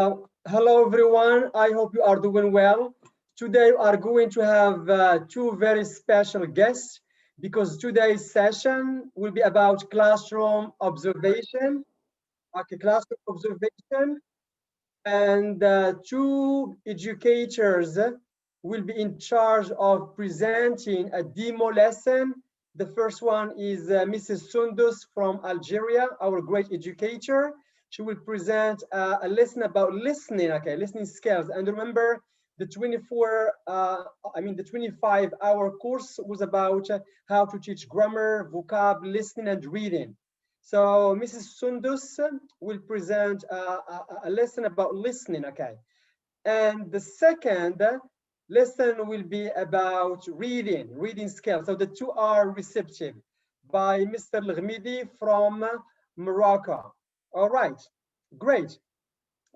Hello everyone, I hope you are doing well. Today we are going to have two very special guests because today's session will be about classroom observation. Okay, classroom observation, and two educators will be in charge of presenting a demo lesson. The first one is Mrs. Sundus from Algeria, our great educator. She will present a lesson about listening, okay, listening skills. And remember, the 25-hour course was about how to teach grammar, vocab, listening, and reading. So Mrs. Sundus will present a lesson about listening, okay? And the second lesson will be about reading skills. So the two are receptive by Mr. Lghmidi from Morocco. All right, great.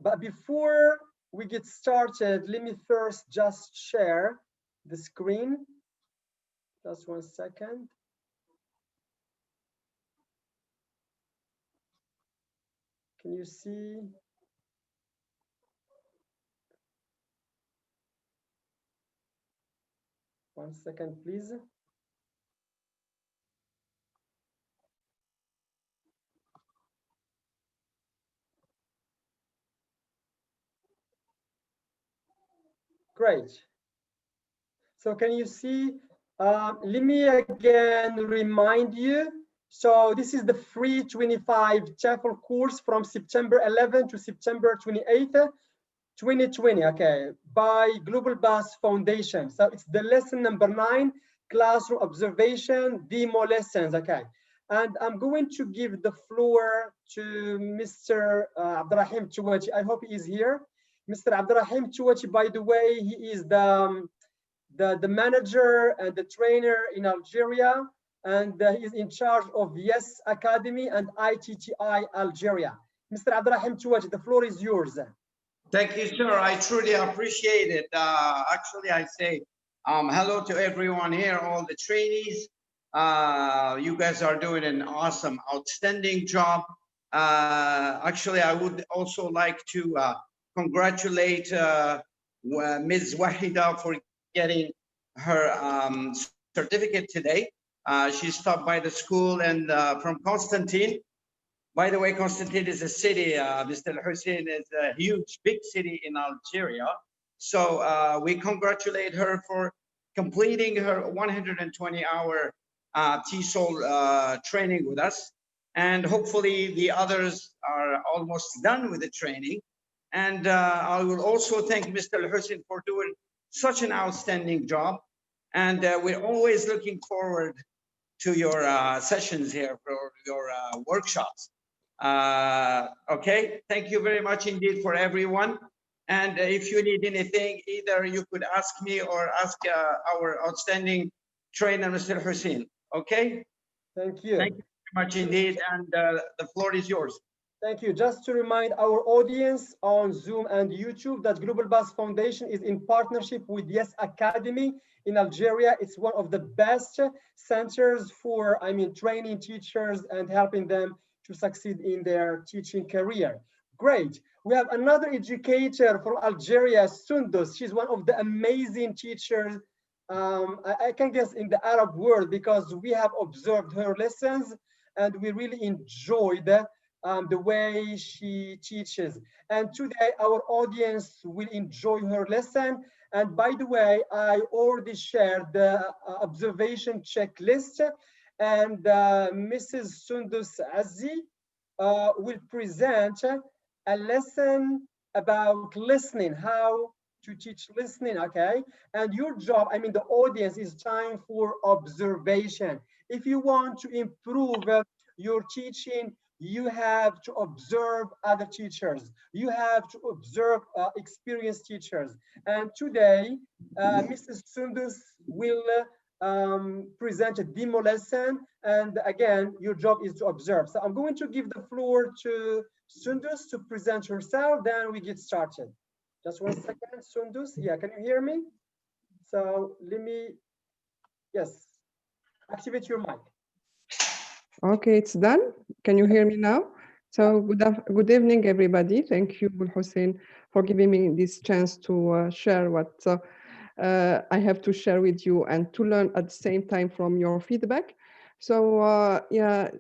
But before we get started, let me first just share the screen. Just 1 second. Can you see? One second, please. Great. So can you see? Let me again remind you. So this is the free 25 TEFL course from September 11 to September 28th, 2020, okay, by Global Bass Foundation. So it's the lesson number 9, classroom observation, demo lessons, okay. And I'm going to give the floor to Mr. Abdurrahim Chouachi. I hope he is here. Mr. Abdurrahim Chouachi, by the way, he is the manager and the trainer in Algeria, and he is in charge of Yes Academy and ITTI Algeria. Mr. Abdurrahim Chouachi, the floor is yours. Thank you, sir. I truly appreciate it. Actually, I say hello to everyone here, all the trainees. You guys are doing an awesome, outstanding job. Actually, I would also like to congratulate Ms. Wahida for getting her certificate today. She stopped by the school and from Constantine. By the way, Constantine is a city. Mr. Hussein is a huge, big city in Algeria. So we congratulate her for completing her 120-hour TESOL training with us. And hopefully the others are almost done with the training. And I will also thank Mr. Hussein for doing such an outstanding job. And we're always looking forward to your sessions here, for your workshops. Okay, thank you very much indeed for everyone. And if you need anything, either you could ask me or ask our outstanding trainer, Mr. Hussein. Okay? Thank you. Thank you very much indeed. And the floor is yours. Thank you. Just to remind our audience on Zoom and YouTube that Global Bass Foundation is in partnership with Yes Academy in Algeria. It's one of the best centers for, training teachers and helping them to succeed in their teaching career. Great. We have another educator from Algeria, Sundus. She's one of the amazing teachers, I can guess, in the Arab world, because we have observed her lessons and we really enjoyed the way she teaches. And today our audience will enjoy her lesson. And by the way, I already shared the observation checklist, and Mrs. Sundus Azzi will present a lesson about listening, how to teach listening, okay? And your job, the audience, is time for observation. If you want to improve your teaching, you have to observe other teachers. You have to observe experienced teachers. And today, Mrs. Sundus will present a demo lesson. And again, your job is to observe. So I'm going to give the floor to Sundus to present herself, then we get started. Just 1 second, Sundus. Yeah, can you hear me? So let me, yes, activate your mic. Okay, it's done. Can you hear me now? So good evening, everybody. Thank you, Hussein, for giving me this chance to share what I have to share with you and to learn at the same time from your feedback. So yeah,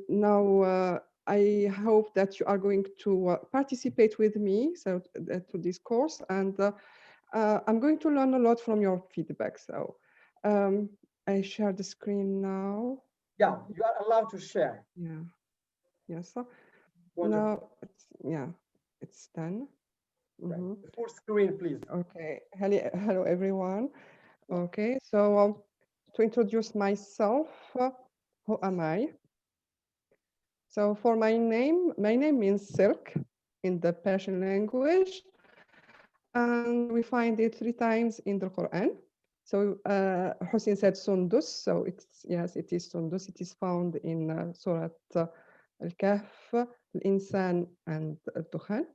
now I hope that you are going to participate with me to this course, and I'm going to learn a lot from your feedback. So I share the screen now. Yeah, you are allowed to share. Yeah. Yes. Wonderful. Now it's done. Right. Mhm. The full screen, please. Okay. Hello everyone. Okay. So to introduce myself, who am I? So for my name means silk in the Persian language, and we find it 3 times in the Quran. So Hussein said Sundus, so it's yes, it is Sundus. It is found in Surah Al-Kahf, Al-Insan, and Al-Dukhan.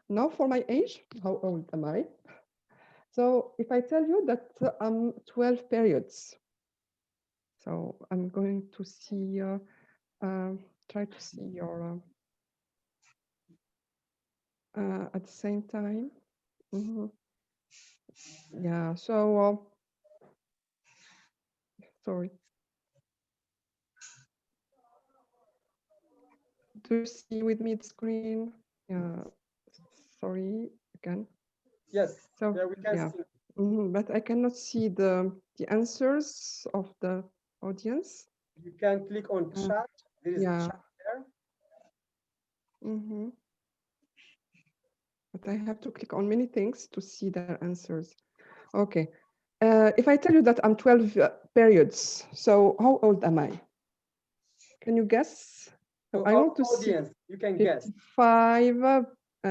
Now for my age, how old am I? So if I tell you that I'm 12 periods, so I'm going to see, try to see your, at the same time. Mhm. Yeah, so, sorry. Do you see with me the screen? Yeah, sorry again. Yes, So, there we can yeah, see. but I cannot see the answers of the audience. You can click on chat. There is Yeah. chat there. But I have to click on many things to see their answers. Okay. If I tell you that I'm 12 periods, so how old am I? Can you guess? So To I our want to see audience, you can guess. 55.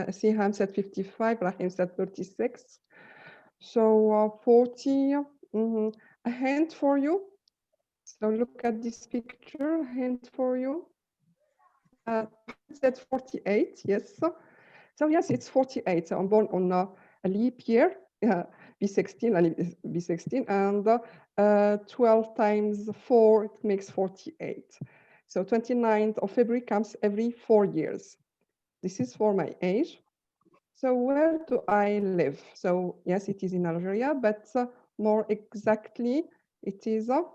Siham said 55. Rahim said 36. So 40. A hint for you. So look at this picture. Hint for you. Said 48. Yes. So yes, it's 48. So I'm born on a leap year, B16, and 12 times 4, it makes 48. So 29th of February comes every 4 years. This is for my age. So where do I live? So yes, it is in Algeria, but more exactly, it is the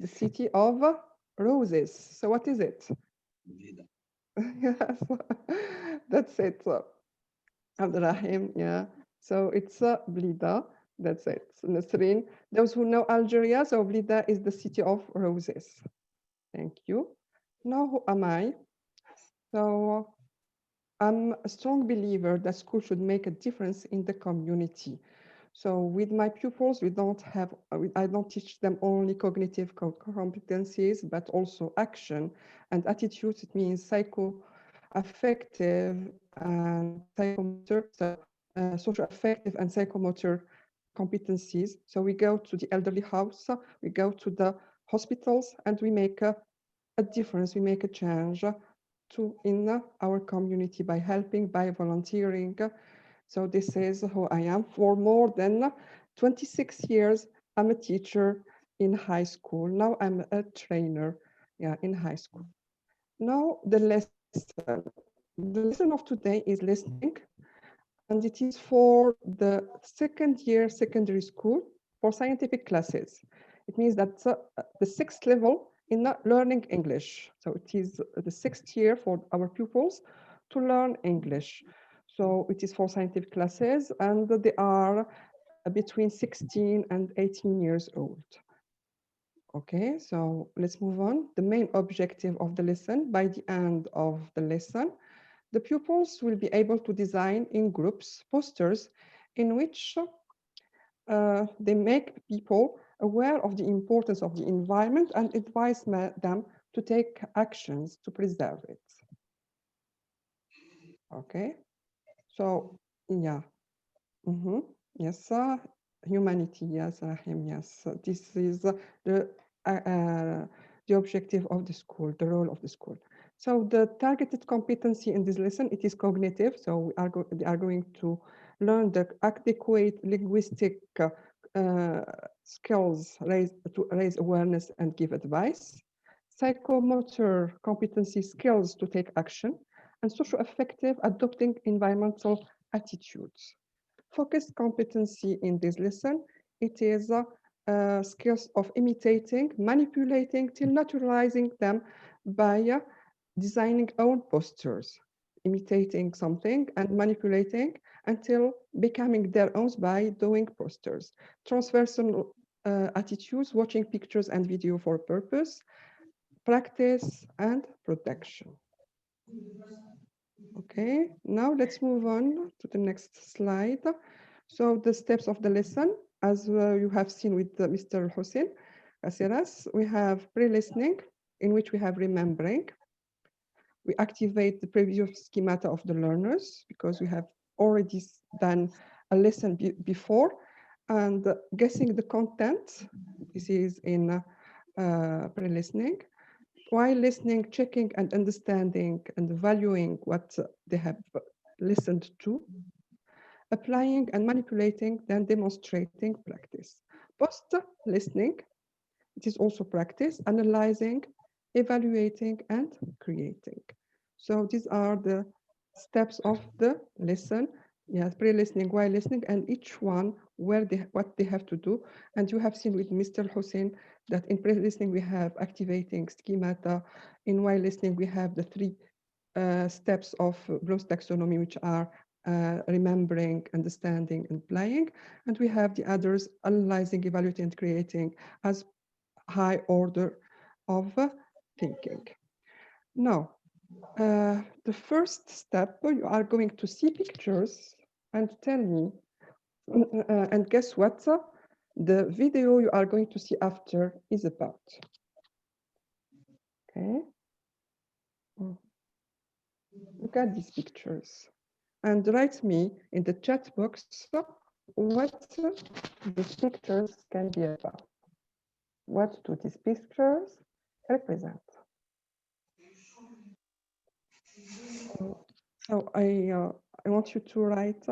city of roses. So what is it? Yes, that's it. Abdurrahim, yeah. So it's Blida. That's it. Nasreen. Those who know Algeria, so Blida is the city of roses. Thank you. Now, who am I? So I'm a strong believer that school should make a difference in the community. So with my pupils, I don't teach them only cognitive competencies, but also action and attitudes. It means psycho-affective and psychomotor, so social affective and psychomotor competencies. So we go to the elderly house, we go to the hospitals, and we make a difference, we make a change in our community by helping, by volunteering. So this is who I am. For more than 26 years, I'm a teacher in high school. Now I'm a trainer, yeah, in high school. Now the lesson. The lesson of today is listening, and it is for the second year secondary school for scientific classes. It means that the 6th level in learning English. So it is the 6th year for our pupils to learn English. So it is for scientific classes, and they are between 16 and 18 years old. Okay, so let's move on. The main objective of the lesson, by the end of the lesson, the pupils will be able to design in groups posters in which they make people aware of the importance of the environment and advise them to take actions to preserve it. Okay, so yeah, yes, humanity, yes, Rahim, yes. This is the objective of the school, the role of the school. So the targeted competency in this lesson, it is cognitive. So they are going to learn the adequate linguistic skills to raise awareness and give advice, psychomotor competency skills to take action, and social affective adopting environmental attitudes. Focused competency in this lesson, it is skills of imitating, manipulating, till naturalizing them by designing own postures, imitating something and manipulating until becoming their own by doing postures. Transversal attitudes, watching pictures and video for purpose, practice and protection. Okay, now let's move on to the next slide. So the steps of the lesson, as you have seen with Mr. Hussein Asiras, we have pre-listening, in which we have remembering. We activate the previous schemata of the learners because we have already done a lesson before, and guessing the content. This is in pre-listening. While listening, checking and understanding and valuing what they have listened to, applying and manipulating, then demonstrating practice. Post-listening, it is also practice, analyzing, evaluating, and creating. So these are the steps of the lesson. Yes, pre-listening, while listening, and each one what they have to do. And you have seen with Mr. Hussein that in pre-listening we have activating schemata. In while listening we have the three steps of Bloom's taxonomy, which are remembering, understanding, and applying. And we have the others, analyzing, evaluating, and creating as high order of thinking. Now, the first step, you are going to see pictures and tell me, and guess what? The video you are going to see after is about. Okay. Look at these pictures and write me in the chat box what these pictures can be about. What do these pictures represent? So I want you to write.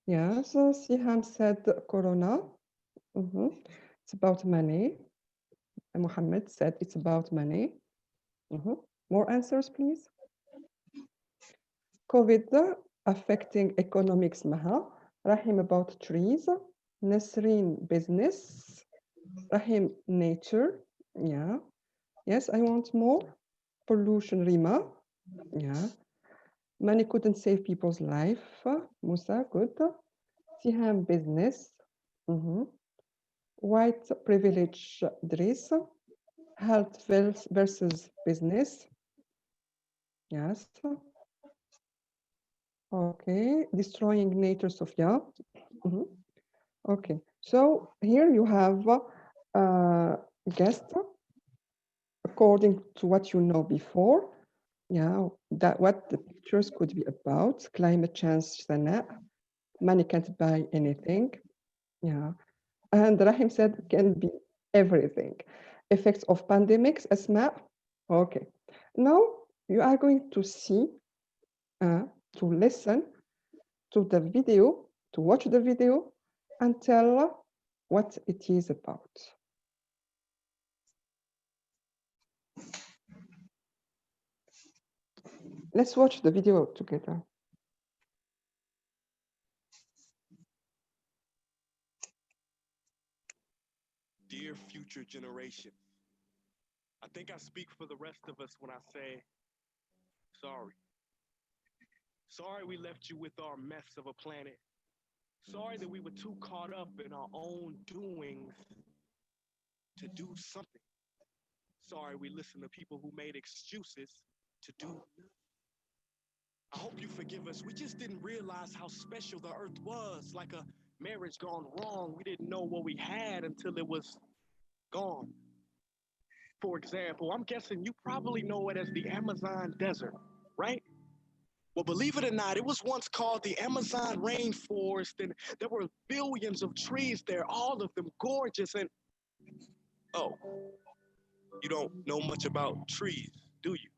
Yes, Siham said Corona. It's about money. And Mohammed said it's about money. More answers, please. COVID affecting economics. Maha. Rahim about trees. Nasreen business. Rahim nature. Yeah. Yes, I want more. Pollution. Rima. Yeah. Money couldn't save people's life. Musa, good. Siham business. White privilege, Dris. Health versus business. Yes. Okay. Destroying nature, Sofia. Okay. So here you have guessed according to what you know before. Yeah, that what the pictures could be about. Climate change, Sana. Money can't buy anything. Yeah. And Rahim said can be everything. Effects of pandemics, Asma. Okay. Now you are going to see, to listen to the video, to watch the video and tell what it is about. Let's watch the video together. Dear future generation, I think I speak for the rest of us when I say, sorry. Sorry we left you with our mess of a planet. Sorry that we were too caught up in our own doings to do something. Sorry we listened to people who made excuses to do. I hope you forgive us. We just didn't realize how special the earth was. Like a marriage gone wrong. We didn't know what we had until it was gone. For example, I'm guessing you probably know it as the Amazon desert, right? Well, believe it or not, it was once called the Amazon rainforest, and there were billions of trees there, all of them gorgeous. And oh, you don't know much about trees, do you?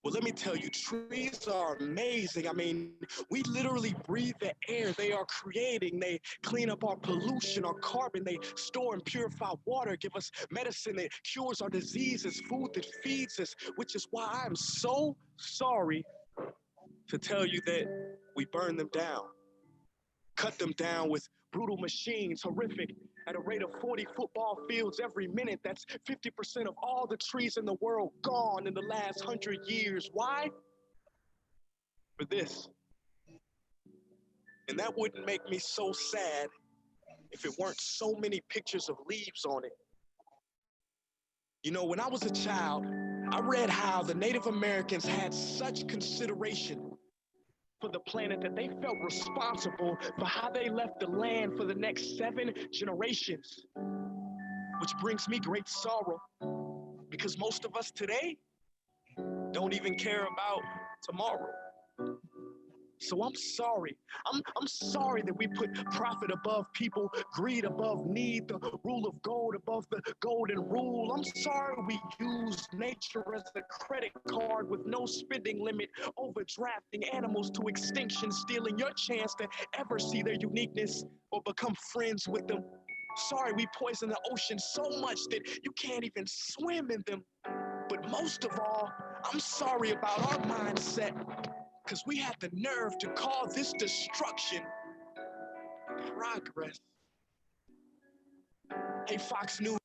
Well, let me tell you, trees are amazing. I mean, we literally breathe the air they are creating. They clean up our pollution, our carbon. They store and purify water, give us medicine that cures our diseases, food that feeds us, which is why I'm so sorry to tell you that we burn them down, cut them down with brutal machines, horrific, at a rate of 40 football fields every minute. That's 50% of all the trees in the world gone in the last 100 years. Why? For this. And that wouldn't make me so sad if it weren't so many pictures of leaves on it. You know, when I was a child, I read how the Native Americans had such consideration for the planet that they felt responsible for how they left the land for the next 7 generations. Which brings me great sorrow, because most of us today don't even care about tomorrow. So I'm sorry. I'm sorry that we put profit above people, greed above need, the rule of gold above the golden rule. I'm sorry we use nature as a credit card with no spending limit, overdrafting animals to extinction, stealing your chance to ever see their uniqueness or become friends with them. Sorry we poison the ocean so much that you can't even swim in them. But most of all, I'm sorry about our mindset, because we had the nerve to call this destruction progress. Hey, Fox News.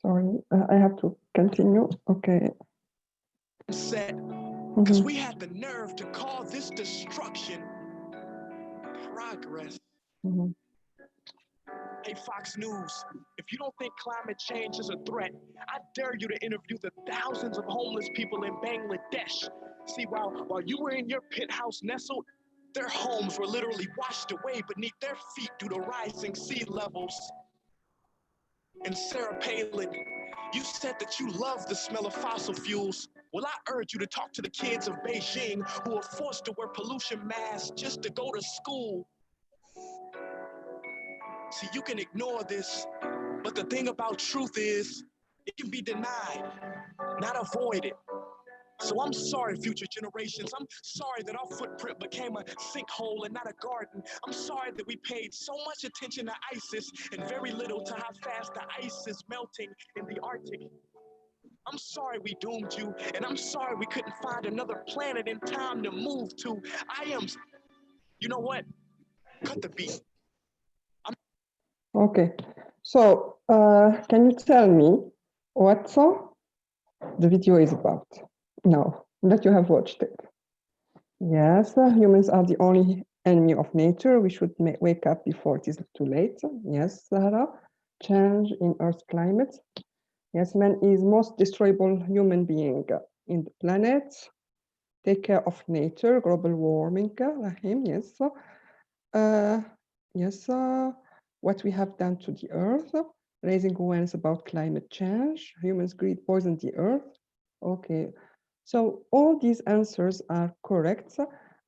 Sorry, I have to continue. Okay. Said, because we had the nerve to call this destruction progress. Hey, Fox News, if you don't think climate change is a threat, I dare you to interview the thousands of homeless people in Bangladesh. See, while you were in your penthouse nestled, their homes were literally washed away beneath their feet due to rising sea levels. And Sarah Palin, you said that you love the smell of fossil fuels. Well, I urge you to talk to the kids of Beijing who are forced to wear pollution masks just to go to school. See, you can ignore this, but the thing about truth is, it can be denied, not avoided. So I'm sorry, future generations. I'm sorry that our footprint became a sinkhole and not a garden. I'm sorry that we paid so much attention to ISIS and very little to how fast the ice is melting in the Arctic. I'm sorry we doomed you, and I'm sorry we couldn't find another planet in time to move to. You know what? Cut the beat. Okay, so can you tell me what the video is about now that you have watched it? Yes, humans are the only enemy of nature. We should wake up before it is too late. Yes, Sarah. Change in Earth's climate. Yes, man is most destroyable human being in the planet. Take care of nature, global warming, Rahim, yes. Yes, what we have done to the earth, raising awareness about climate change, humans' greed poisoned the earth. Okay, so all these answers are correct,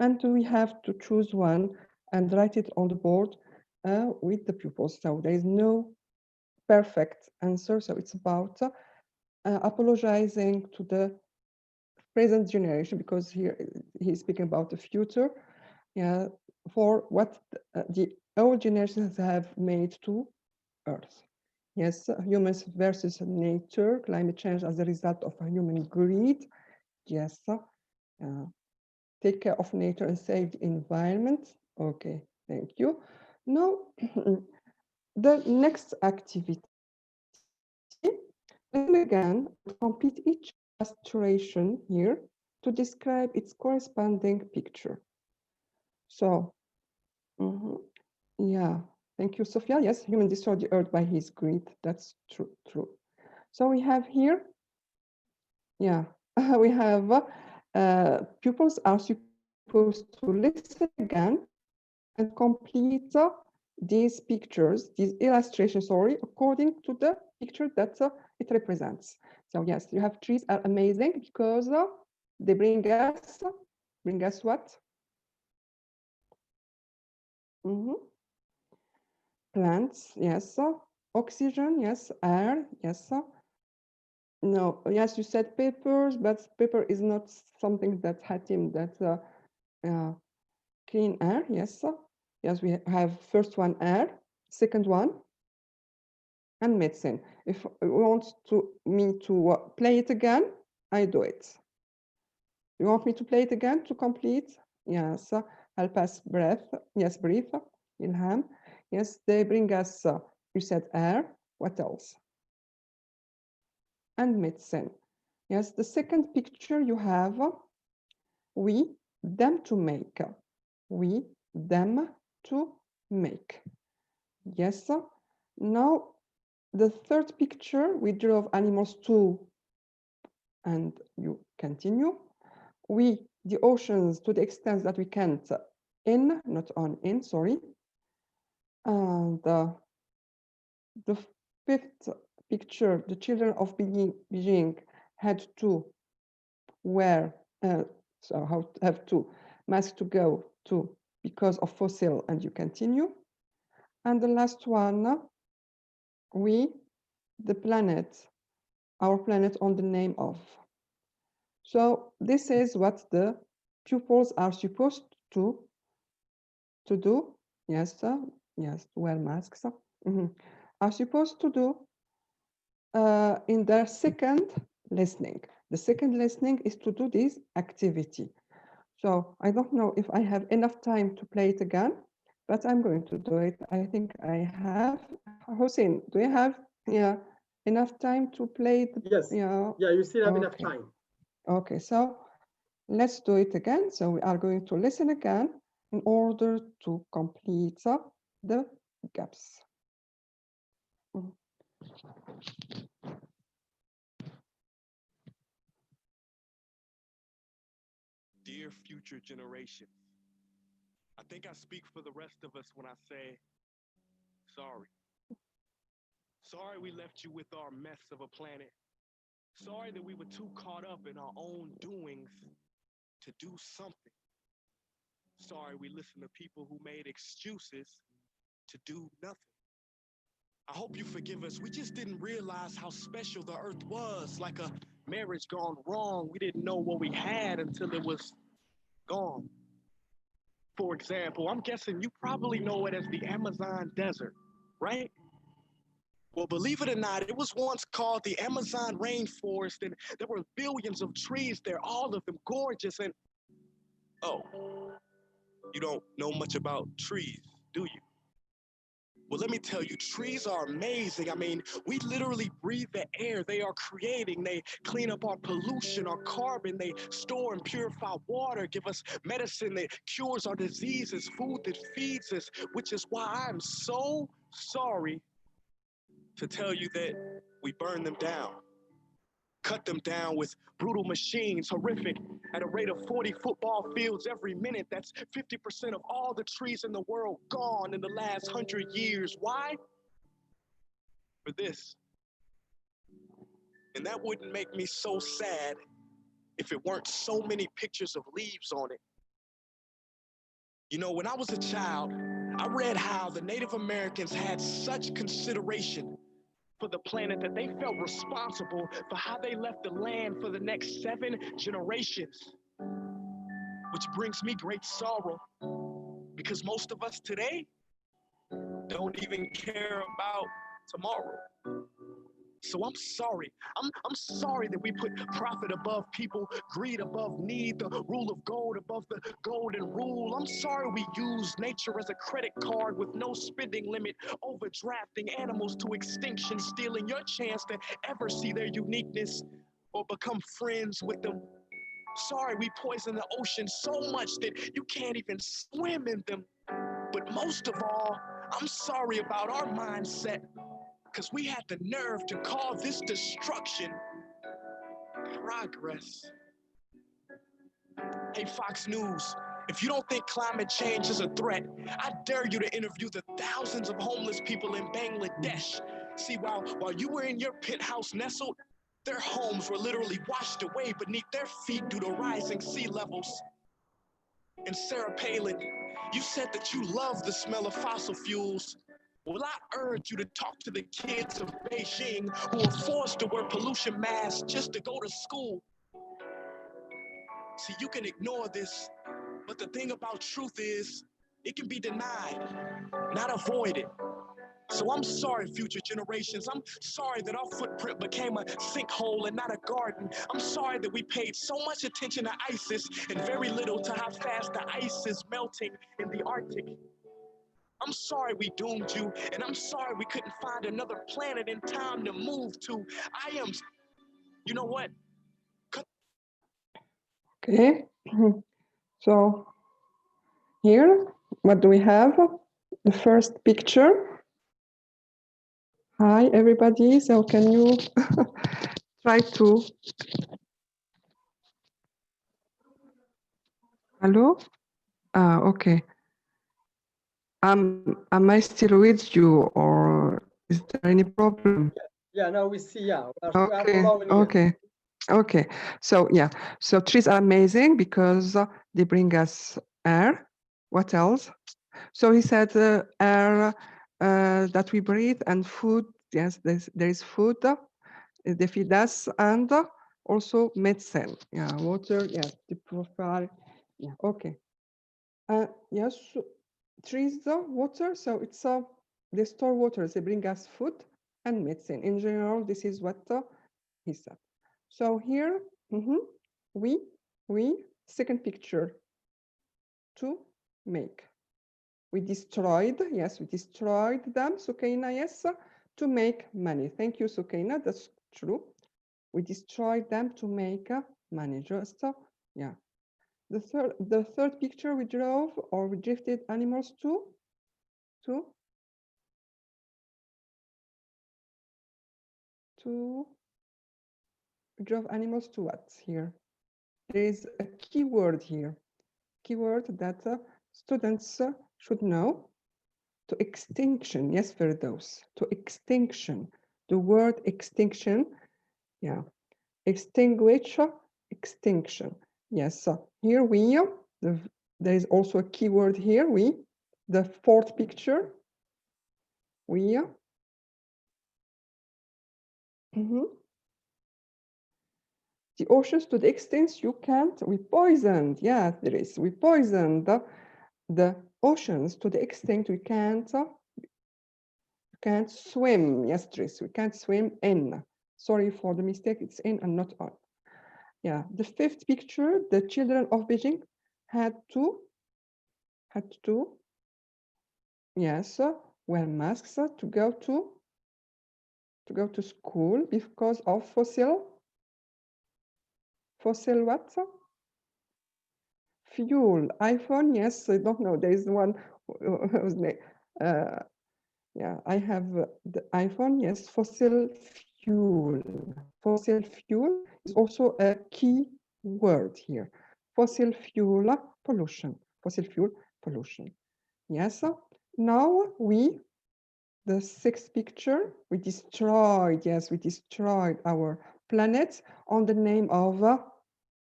and we have to choose one and write it on the board with the pupils. So there is no perfect answer. So it's about apologizing to the present generation, because here he's speaking about the future, yeah, for what the old generations have made to Earth. Yes, humans versus nature, climate change as a result of human greed. Yes, take care of nature and save the environment. Okay, thank you. Now, the next activity, listen again, complete each illustration here to describe its corresponding picture. So, yeah, thank you, Sophia. Yes, human destroyed the earth by his greed. That's true. So we have here, yeah, we have pupils are supposed to listen again and complete these pictures, these illustrations, sorry, according to the picture that it represents. So yes, you have trees are amazing because they bring us what? Plants, yes. Oxygen, yes. Air, yes. No, yes, you said papers, but paper is not something that Hatim, that's clean air, yes. Yes, we have first one air, second one, and medicine. If you want me to play it again, I do it. You want me to play it again to complete? Yes, I'll pass breath. Yes, breathe, Ilham. Yes, they bring us, you said air, what else? And medicine. Yes, the second picture you have, we, them to make. We, them to make. Yes. Now, the third picture, we draw animals too, and you continue. We, the oceans, to the extent that we can't, in, not on, in, sorry. And the fifth picture, the children of Beijing had to wear, so how have to mask to go to because of fossil, and you continue. And the last one, we, the planet, our planet on the name of. So this is what the pupils are supposed to do. Yes, yes, wear masks. Are supposed to do in their second listening. The second listening is to do this activity. So I don't know if I have enough time to play it again, but I'm going to do it. I think I have. Hossein, do you have enough time to play it? Yes. Yeah, you still have enough time. Okay, so let's do it again. So we are going to listen again in order to complete the gaps. Dear future generation, I think I speak for the rest of us when I say sorry. Sorry we left you with our mess of a planet. Sorry that we were too caught up in our own doings to do something. Sorry we listened to people who made excuses to do nothing. I hope you forgive us. We just didn't realize how special the earth was. Like a marriage gone wrong. We didn't know what we had until it was gone. For example, I'm guessing you probably know it as the Amazon desert, right? Well, believe it or not, it was once called the Amazon rainforest, and there were billions of trees there, all of them gorgeous. And oh, you don't know much about trees, do you? Well, let me tell you, trees are amazing. I mean, we literally breathe the air they are creating. They clean up our pollution, our carbon. They store and purify water, give us medicine that cures our diseases, food that feeds us, which is why I'm so sorry to tell you that we burn them down. Cut them down with brutal machines, horrific, at a rate of 40 football fields every minute. That's 50% of all the trees in the world gone in the last 100 years. Why? For this. And that wouldn't make me so sad if it weren't so many pictures of leaves on it. You know, when I was a child, I read how the Native Americans had such consideration for the planet that they felt responsible for how they left the land for the next 7 generations. Which brings me great sorrow, because most of us today don't even care about tomorrow. So I'm sorry. I'm sorry that we put profit above people, greed above need, the rule of gold above the golden rule. I'm sorry we use nature as a credit card with no spending limit, overdrafting animals to extinction, stealing your chance to ever see their uniqueness or become friends with them. Sorry we poison the ocean so much that you can't even swim in them. But most of all, I'm sorry about our mindset, because we had the nerve to call this destruction progress. Hey, Fox News, if you don't think climate change is a threat, I dare you to interview the thousands of homeless people in Bangladesh. See, while you were in your penthouse nestled, their homes were literally washed away beneath their feet due to rising sea levels. And Sarah Palin, you said that you love the smell of fossil fuels, Well, I urge you to talk to the kids of Beijing who are forced to wear pollution masks just to go to school. See, you can ignore this, but the thing about truth is, it can be denied, not avoided. So I'm sorry, future generations. I'm sorry that our footprint became a sinkhole and not a garden. I'm sorry that we paid so much attention to ISIS and very little to how fast the ice is melting in the Arctic. I'm sorry we doomed you, and I'm sorry we couldn't find another planet in time to move to. I am, you know what? Okay, so here, what do we have? The first picture. Hi, everybody. So can you try to... Hello? Okay. Am I still with you, or is there any problem? Yeah, now we see, yeah, we are Okay, following you. okay, okay. So yeah, so trees are amazing because they bring us air. What else? So he said air that we breathe and food. Yes, there is food. They feed us, and also medicine. Yeah, water. Yeah, the profile. Yeah, okay. Yes, trees, water. So it's they store water. They bring us food and medicine. In general, this is what he said. So here, we second picture to make. We destroyed, yes, we destroyed them, Sukaina, yes, to make money. Thank you, Sukaina, that's true. We destroyed them to make money, just, yeah. The third picture we drove or we drifted animals to we drove animals to what here? There is a keyword here, keyword that students should know. To extinction, yes, Firdaus, to extinction. The word extinction, yeah, extinguish, extinction. Yes, here we, there is also a keyword here, we, the fourth picture, we, the oceans to the extent you can't, we poisoned, yeah, there is, we poisoned the oceans to the extent we can't swim. Yes, Tris, we can't swim in. Sorry for the mistake, it's in and not on. Yeah, the fifth picture, the children of Beijing had to, yes, wear masks to go to school because of fossil what? Fuel. iPhone, yes, I don't know. There is one, yeah, I have the iPhone, yes, fossil fuel. Fossil fuel is also a key word here. Fossil fuel pollution. Fossil fuel pollution. Yes, now the sixth picture, we destroyed, yes, we destroyed our planet on the name of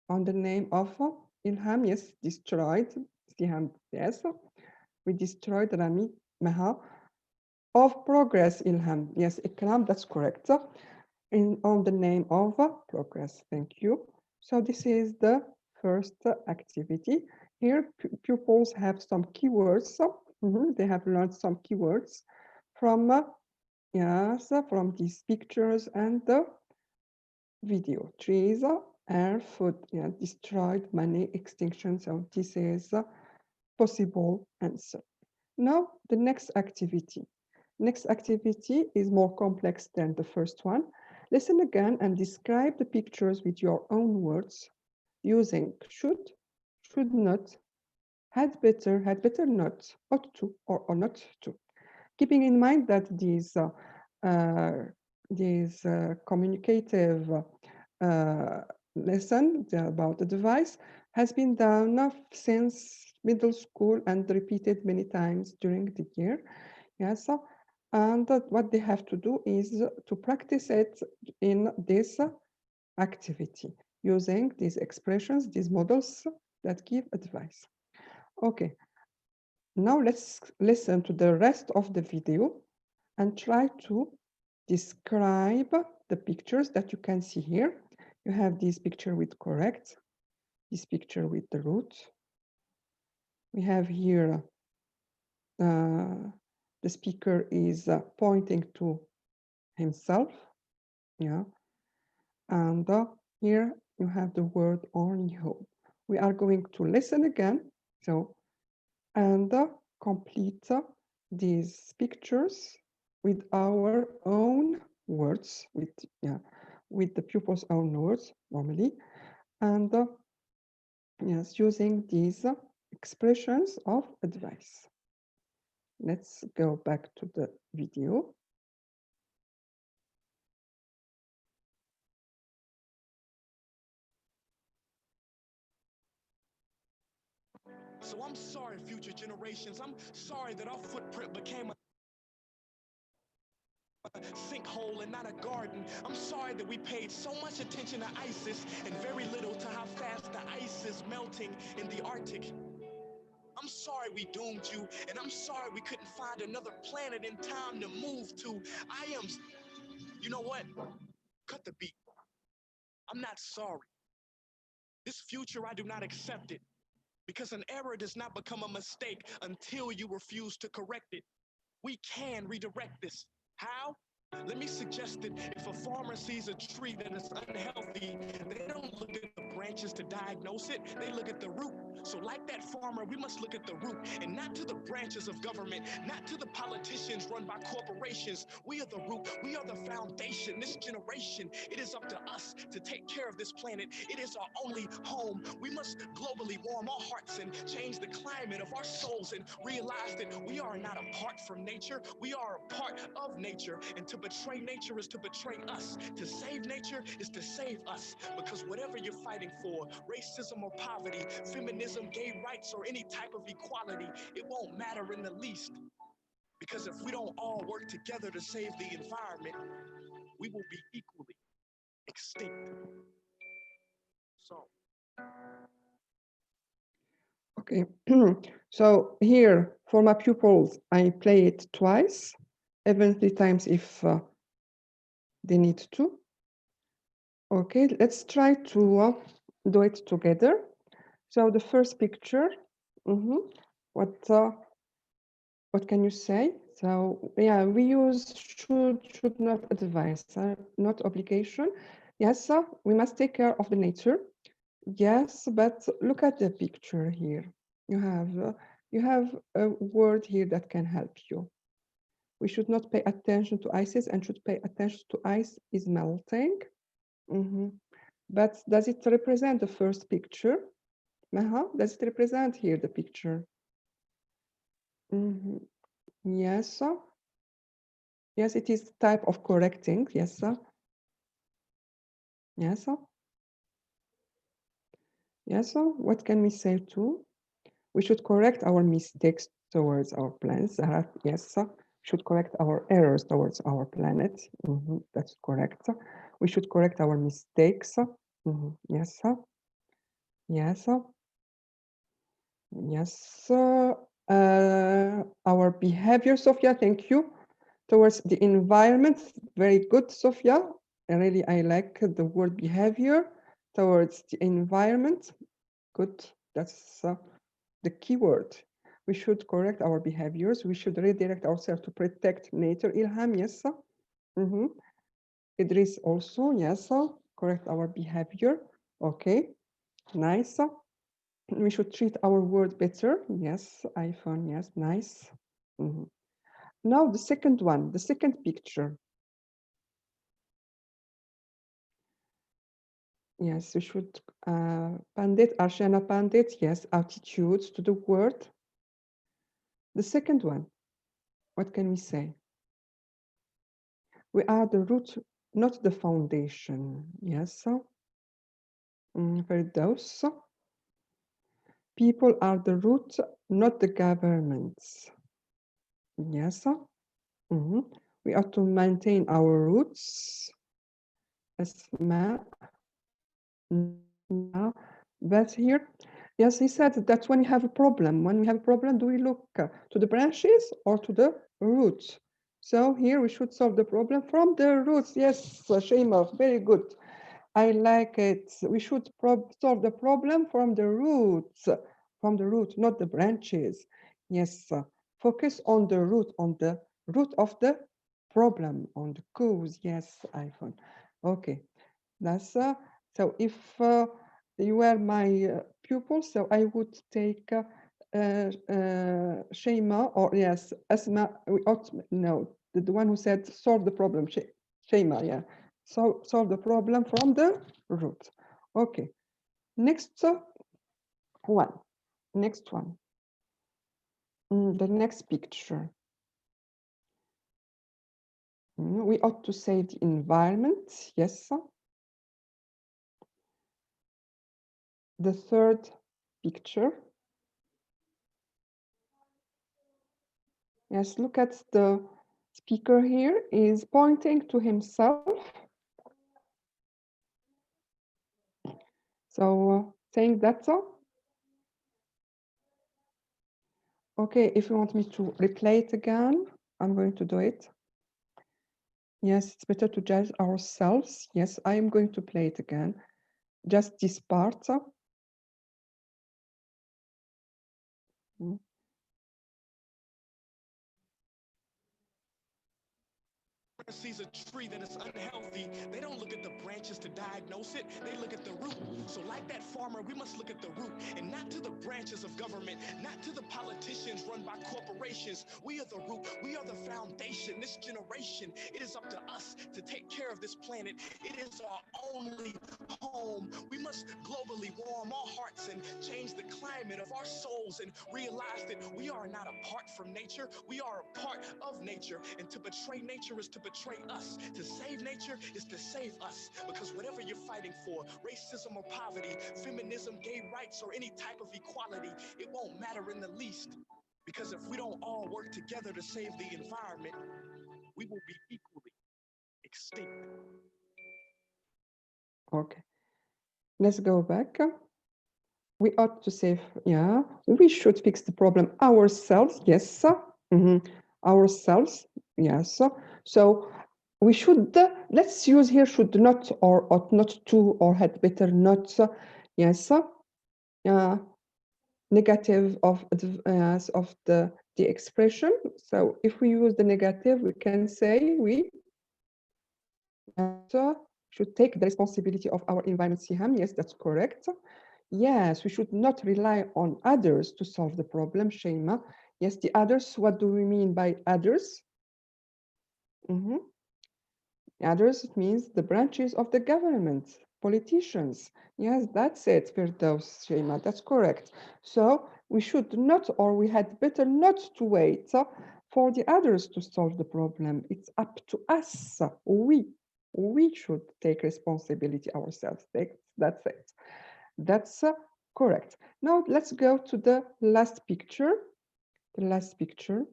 Ilham, yes, destroyed, yes, we destroyed Rami Maha of progress, Ilham. Yes, Ikram, that's correct. On the name of progress. Thank you. So this is the first activity. Here, pupils have some keywords. They have learned some keywords from yes, from these pictures and the video. Trees, air, food, yeah, destroyed, money, extinction. So this is possible answer. Now, the next activity. Next activity is more complex than the first one. Listen again and describe the pictures with your own words using should not, had better not, ought to, or not to. Keeping in mind that these communicative lesson about the device has been done since middle school and repeated many times during the year. Yes, and what they have to do is to practice it in this activity using these expressions, these models that give advice. Okay, Now let's listen to the rest of the video and try to describe the pictures that you can see here. You have this picture with correct, this picture with the root. We have here the speaker is pointing to himself, yeah. And here you have the word only hope. We are going to listen again, so, and complete these pictures with our own words, with the pupil's own words normally, and yes, using these expressions of advice. Let's go back to the video. So I'm sorry, future generations. I'm sorry that our footprint became a sinkhole and not a garden. I'm sorry that we paid so much attention to ISIS and very little to how fast the ice is melting in the Arctic. I'm sorry we doomed you, and I'm sorry we couldn't find another planet in time to move to. You know what? Cut the beat. I'm not sorry. This future, I do not accept it. Because an error does not become a mistake until you refuse to correct it. We can redirect this. How? Let me suggest that if a farmer sees a tree that is unhealthy, they don't look at the branches to diagnose it, they look at the root. So like that farmer, we must look at the root and not to the branches of government, not to the politicians run by corporations. We are the root, we are the foundation. This generation, it is up to us to take care of this planet. It is our only home. We must globally warm our hearts and change the climate of our souls and realize that we are not apart from nature. We are a part of nature, and to betray nature is to betray us. To save nature is to save us, because whatever you're fighting for, racism or poverty, feminism, gay rights, or any type of equality, it won't matter in the least. Because if we don't all work together to save the environment, we will be equally extinct. So. Okay, so here for my pupils, I play it twice, even 3 times if they need to. Okay, let's try to do it together. So the first picture, what can you say? So yeah, we use should not advise, not obligation. Yes, we must take care of the nature. Yes, but look at the picture here. You have a word here that can help you. We should not pay attention to ices and should pay attention to ice is melting. But does it represent the first picture? Does it represent here the picture? Yes. Yes, it is type of correcting. Yes. Yes. Yes. What can we say too? We should correct our mistakes towards our plans. Yes. Should correct our errors towards our planet. That's correct. We should correct our mistakes. Yes. Yes. Yes. Our behavior, Sophia, thank you. Towards the environment, very good, Sophia. I like the word behavior towards the environment. Good, that's the key word. We should correct our behaviors. We should redirect ourselves to protect nature. Ilham, yes. Idris also, yes. Correct our behavior. Okay, nice. We should treat our world better. Yes, iPhone, yes, nice. Now the second one, the second picture. Yes, we should Pandit, Arshana Pandit, yes, attitudes to the word. The second one, what can we say? We are the root, not the foundation. Yes. Those people are the root, not the governments. Yes. We have to maintain our roots. But here Yes, he said that when you have a problem, do we look to the branches or to the roots? So here we should solve the problem from the roots. Yes, Shema, very good. I like it. We should solve the problem from the roots, not the branches. Yes, focus on the root of the problem, on the cause. Yes, iPhone. Okay, that's so if you were my pupil, so I would take Shema, or yes, Asma. We ought no, the one who said solve the problem. Shema, yeah. So solve the problem from the root. Okay. Next one. Next one. The next picture. We ought to say the environment. Yes. The third picture. Yes, look at the speaker here is pointing to himself. So saying that's all. Okay, if you want me to replay it again, I'm going to do it. Yes, it's better to judge ourselves. Yes, I am going to play it again. Just this part. Sees a tree that is unhealthy, they don't look at the branches to diagnose it, they look at the root. So like that farmer, we must look at the root and not to the branches of government, not to the politicians run by corporations. We are the root, we are the foundation. This generation, it is up to us to take care of this planet. It is our only home. We must globally warm our hearts and change the climate of our souls and realize that we are not apart from nature, we are a part of nature, and to betray nature is to betray us. To save nature is to save us, because whatever you're fighting for, racism or poverty, feminism, gay rights, or any type of equality, it won't matter in the least, because if we don't all work together to save the environment, we will be equally extinct. Okay, let's go back. We ought to say, yeah, we should fix the problem ourselves. Yes, ourselves. Yes. So we should, let's use here should not or ought not to or had better not. Yes. Negative of the expression. So if we use the negative, we can say we should take the responsibility of our environment, Siham. Yes, that's correct. Yes, we should not rely on others to solve the problem, Shema. Yes, the others, what do we mean by others? Others, it means the branches of the government, politicians. Yes, that's it, Firdaus, Shema, that's correct. So we should not, or we had better not to wait for the others to solve the problem. It's up to us. We should take responsibility ourselves. That's it. That's correct. Now let's go to the last picture. The last picture.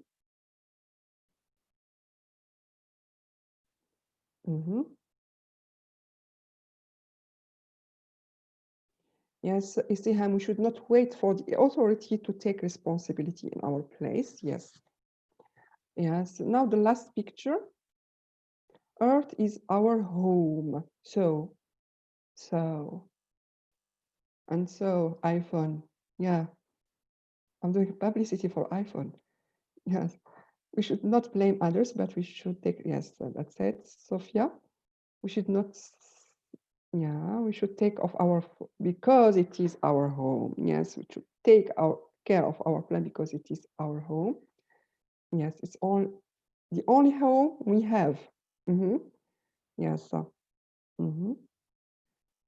Yes, Istiham, we should not wait for the authority to take responsibility in our place. Yes. Yes. Now the last picture. Earth is our home. So iPhone. Yeah. I'm doing publicity for iPhone. Yes. We should not blame others, but we should take, yes, that's it, Sophia. We should not, yeah, we should take of our, because it is our home. Yes, we should take care of our plant because it is our home. Yes, it's all the only home we have. Yes.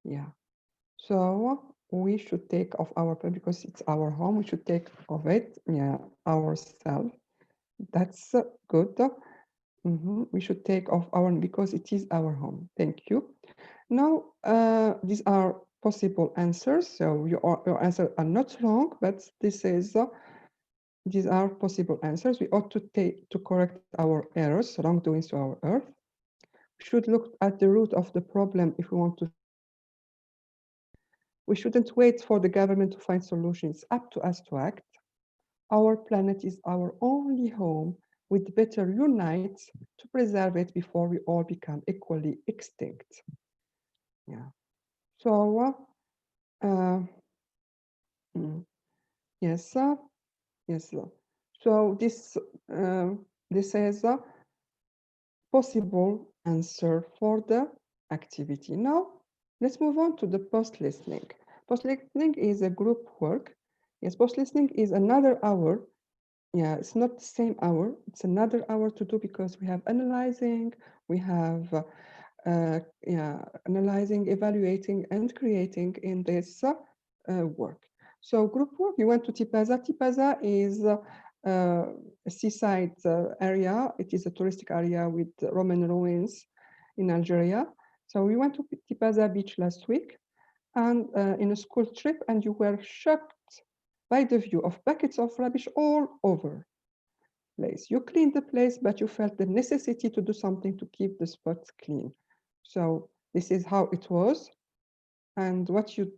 Yeah. So we should take of our plant because it's our home. We should take of it, yeah, ourselves. That's good. We should take of our because it is our home. Thank you. Now, these are possible answers. So your answers are not wrong, but these are possible answers. We ought to correct our errors, wrongdoings to our earth. We should look at the root of the problem if we want to We shouldn't wait for the government to find solutions. It's up to us to act. Our planet is our only home. We'd better unite to preserve it before we all become equally extinct. Yeah. So, yes, yes. So this is a possible answer for the activity. Now, let's move on to the post-listening. Post-listening is a group work. Yes, post-listening is another hour. Yeah, it's not the same hour. It's another hour to do because we have analyzing, we have analyzing, evaluating, and creating in this work. So group work, we went to Tipaza. Tipaza is a seaside area. It is a touristic area with Roman ruins in Algeria. So we went to Tipaza beach last week and in a school trip, and you were shocked by the view of buckets of rubbish all over place. You cleaned the place, but you felt the necessity to do something to keep the spot clean. So this is how it was, and what you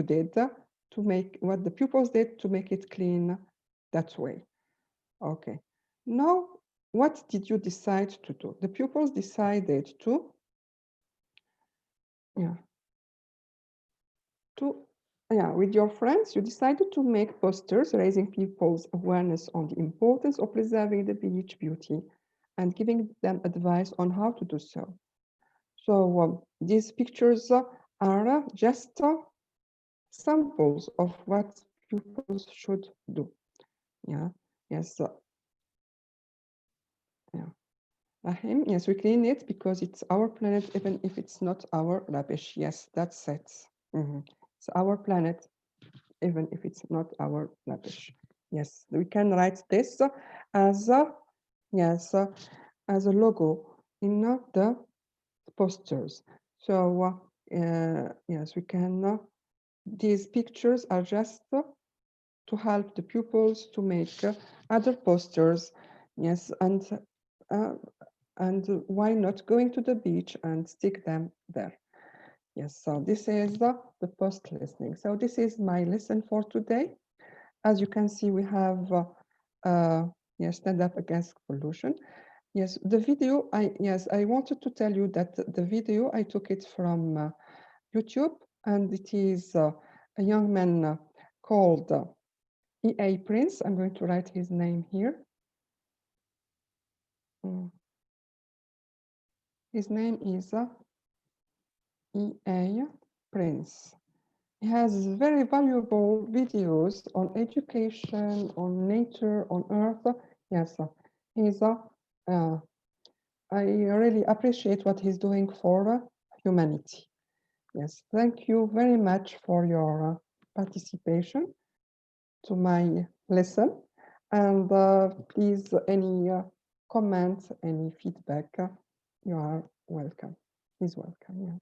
did to make, what the pupils did to make it clean that way. Okay. Now, what did you decide to do? The pupils decided to, with your friends, you decided to make posters raising people's awareness on the importance of preserving the beach beauty and giving them advice on how to do so. So these pictures are just samples of what pupils should do. Yeah, yes. Yeah. Rahim, yes, we clean it because it's our planet, even if it's not our rubbish. Yes, that's it. It's our planet, even if it's not our rubbish. Yes, we can write this as a, yes, as a logo in the posters. So yes, we can. These pictures are just to help the pupils to make other posters. Yes, and why not going to the beach and stick them there? Yes, so this is the post listening. So this is my lesson for today. As you can see, we have yes, stand up against pollution. Yes, the video, I wanted to tell you that the video, I took it from YouTube, and it is a young man called E.A. Prince. I'm going to write his name here. His name is E.A. Prince. He has very valuable videos on education, on nature, on earth. Yes, he's I really appreciate what he's doing for humanity. Yes, thank you very much for your participation to my lesson. And please, any comments, any feedback, you are welcome. He's welcome. Yeah.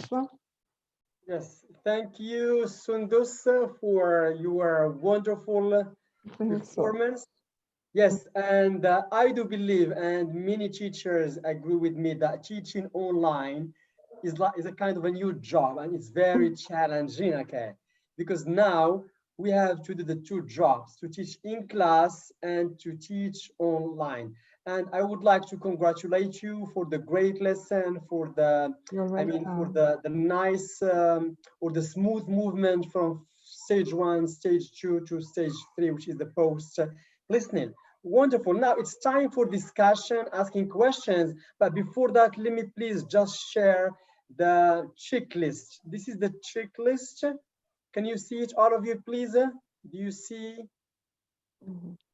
So, yes, thank you, Sundus, for your wonderful performance. Yes, and I do believe, and many teachers agree with me, that teaching online is a kind of a new job, and it's very challenging. Okay, because now we have to do the two jobs: to teach in class and to teach online. And I would like to congratulate you for the great lesson, for the, for the nice or the smooth movement from stage 1, stage 2 to stage 3, which is the post listening. Wonderful. Now it's time for discussion, asking questions. But before that, let me please just share the checklist. This is the checklist. Can you see it, all of you, please? Do you see?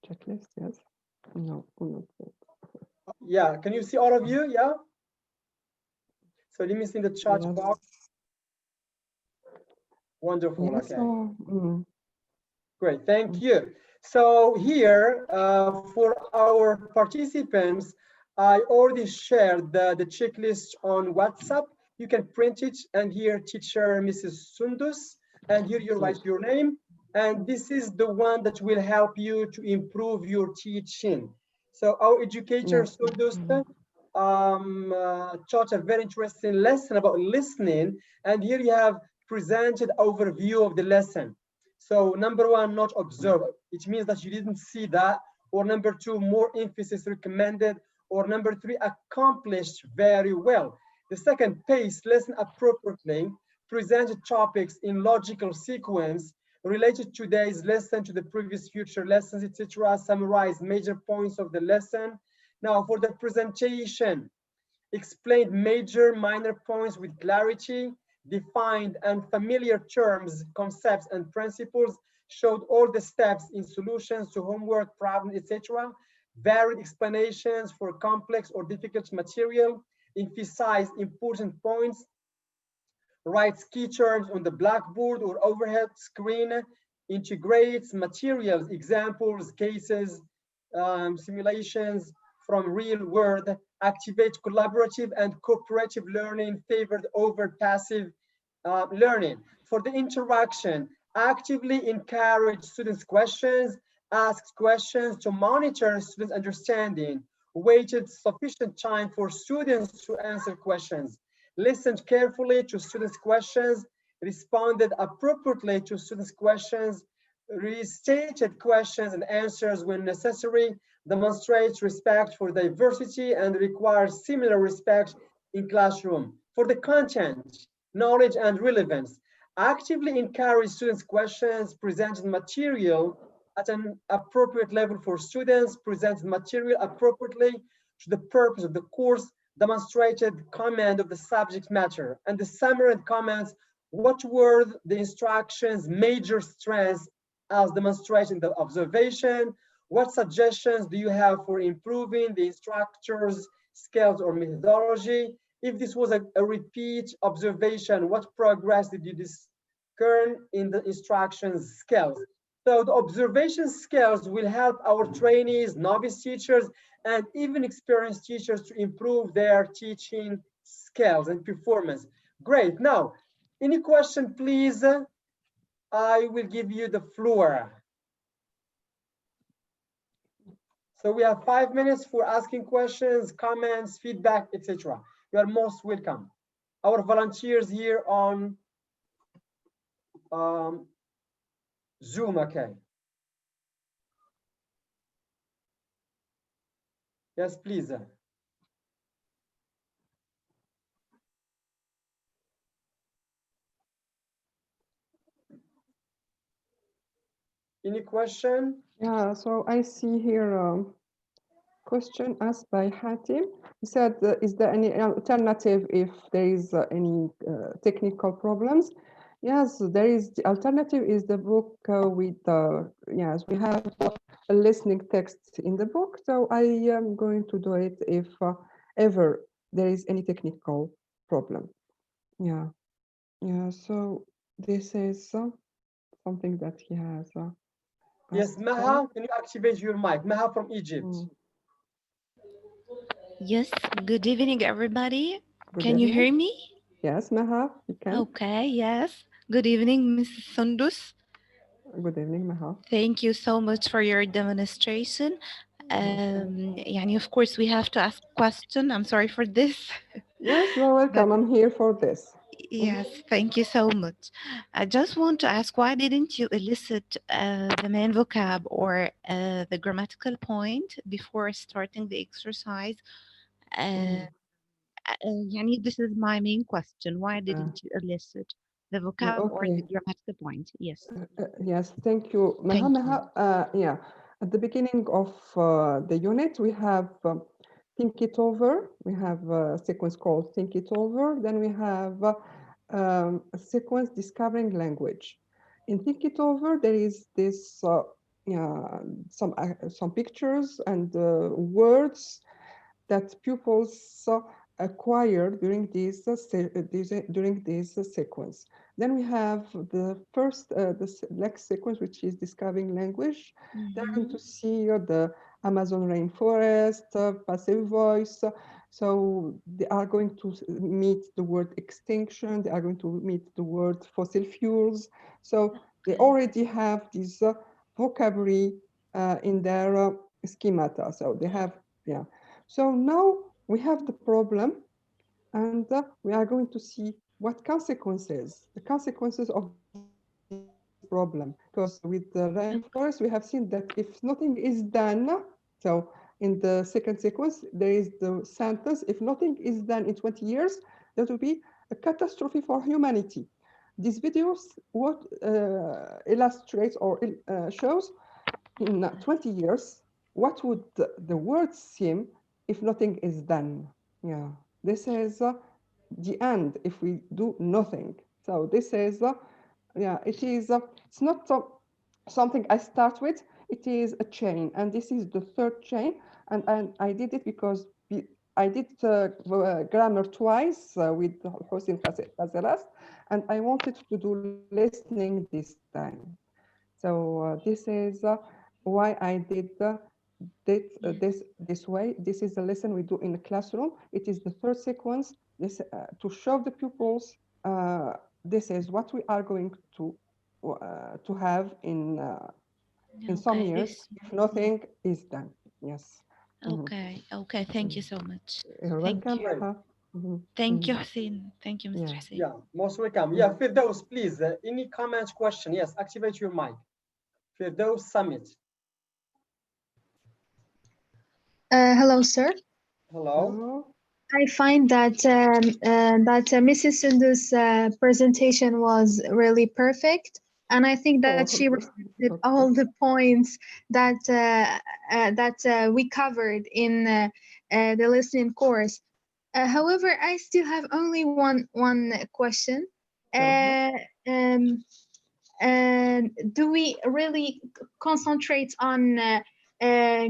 Checklist, yes. No, not yet. Yeah, can you see, all of you? Yeah. So let me see the chat box. Wonderful. Yes, okay. Great, thank you. So here, for our participants, I already shared the checklist on WhatsApp. You can print it, and here teacher Mrs. Sundus, and here you write your name. And this is the one that will help you to improve your teaching. So our educator Sundus, taught a very interesting lesson about listening, and here you have presented overview of the lesson. So number one, not observe. It means that you didn't see that. Or number two, more emphasis recommended. Or number three, accomplished very well. The second, pace, listen appropriately, presented topics in logical sequence, related today's lesson to the previous future lessons, etc. Summarize major points of the lesson. Now for the presentation, explained major minor points with clarity, defined and familiar terms, concepts and principles, showed all the steps in solutions to homework problems, etc. Varied explanations for complex or difficult material, emphasized important points, writes key terms on the blackboard or overhead screen, integrates materials, examples, cases, simulations from real world, activate collaborative and cooperative learning favored over passive learning. For the interaction, actively encourage students' questions, asks questions to monitor students' understanding, waited sufficient time for students to answer questions, listened carefully to students' questions, responded appropriately to students' questions, restated questions and answers when necessary, demonstrates respect for diversity and requires similar respect in classroom. For the content, knowledge and relevance, actively encourage students' questions, presented material at an appropriate level for students, presents material appropriately to the purpose of the course, demonstrated command of the subject matter, and the summary and comments, what were the instructions' major strengths as demonstrated in the observation, what suggestions do you have for improving the instructor's skills or methodology? If this was a repeat observation, what progress did you discern in the instructions skills? So the observation skills will help our trainees, novice teachers, and even experienced teachers to improve their teaching skills and performance. Great. Now, any question, please? I will give you the floor. So we have 5 minutes for asking questions, comments, feedback, etc. You are most welcome. Our volunteers here on Zoom, okay. Yes, please. Any question? Yeah, so I see here a question asked by Hatim. He said, is there any alternative if there is any technical problems? Yes, there is. The alternative is the book with, yes, we have a listening text in the book. So I am going to do it if ever there is any technical problem. Yeah, yeah, so this is something that he has. Yes, Maha, can you activate your mic? Maha from Egypt. Yes, good evening, everybody. Good Can you evening. hear me? Yes, Maha, you can. Okay, yes. Good evening, Mrs. Sundus. Good evening, Maha. Thank you so much for your demonstration. Yani, of course, we have to ask question. I'm sorry for this. Yes, you are welcome. I'm here for this. Yes, thank you so much. I just want to ask, why didn't you elicit the main vocab or the grammatical point before starting the exercise? Yani, this is my main question. Why didn't you elicit the vocab or the Okay. grammatical point? Yes. Yes, thank you, Maha. Thank you. Maha, yeah, at the beginning of the unit, we have Think It Over. We have a sequence called Think It Over. Then we have a sequence Discovering Language. In Think It Over, there is this yeah, some pictures and words that pupils acquire during this sequence. Then we have the first, the next sequence, which is Discovering Language. They're going to see the Amazon rainforest, passive voice. So they are going to meet the word extinction. They are going to meet the word fossil fuels. So they already have this vocabulary in their schemata. So they have, yeah. So now we have the problem, and we are going to see what the consequences of this problem. Because with the rainforest, we have seen that if nothing is done, so in the second sequence, there is the sentence, if nothing is done in 20 years, that will be a catastrophe for humanity. These videos what illustrates or shows in 20 years, what would the world seem if nothing is done? Yeah, this is the end if we do nothing. So this is, yeah, it is, it's not something I start with, it is a chain. And this is the third chain. And I did it because I did grammar twice with Hossein Fazelas, and I wanted to do listening this time. So this is why I did this way. This is the lesson we do in the classroom. It is the third sequence. This to show the pupils. This is what we are going to have in some Okay, years this. if nothing is done. Yes. Mhm. Okay, okay. Thank you Mhm. so much. You're Thank welcome, you. Great. Raha. Mhm. Thank Mhm. you, Hussein. Thank you, Mr. Yeah. Hussein. Yeah, most welcome. Yeah, Mhm. Firdaus, please, any comments, question? Yes, activate your mic. Firdaus Summit. Hello, sir. Hello. Oh, I find that Mrs. Sundus' presentation was really perfect, and I think that she oh, reflected okay. all the points that we covered in the listening course. However, I still have only one question. Uh-huh. Uh, um, and do we really concentrate on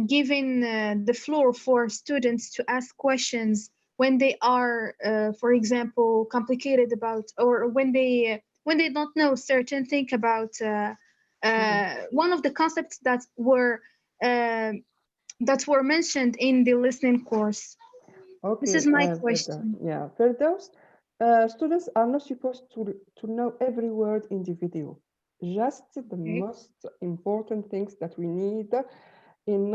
giving the floor for students to ask questions when they are, for example, complicated about, or when they don't know certain thing about Mhm. one of the concepts uh, that were mentioned in the listening course? This is Okay, my Firdaus. question. Yeah, Firdaus, students are not supposed to know every word in the video, just the Okay. most important things that we need in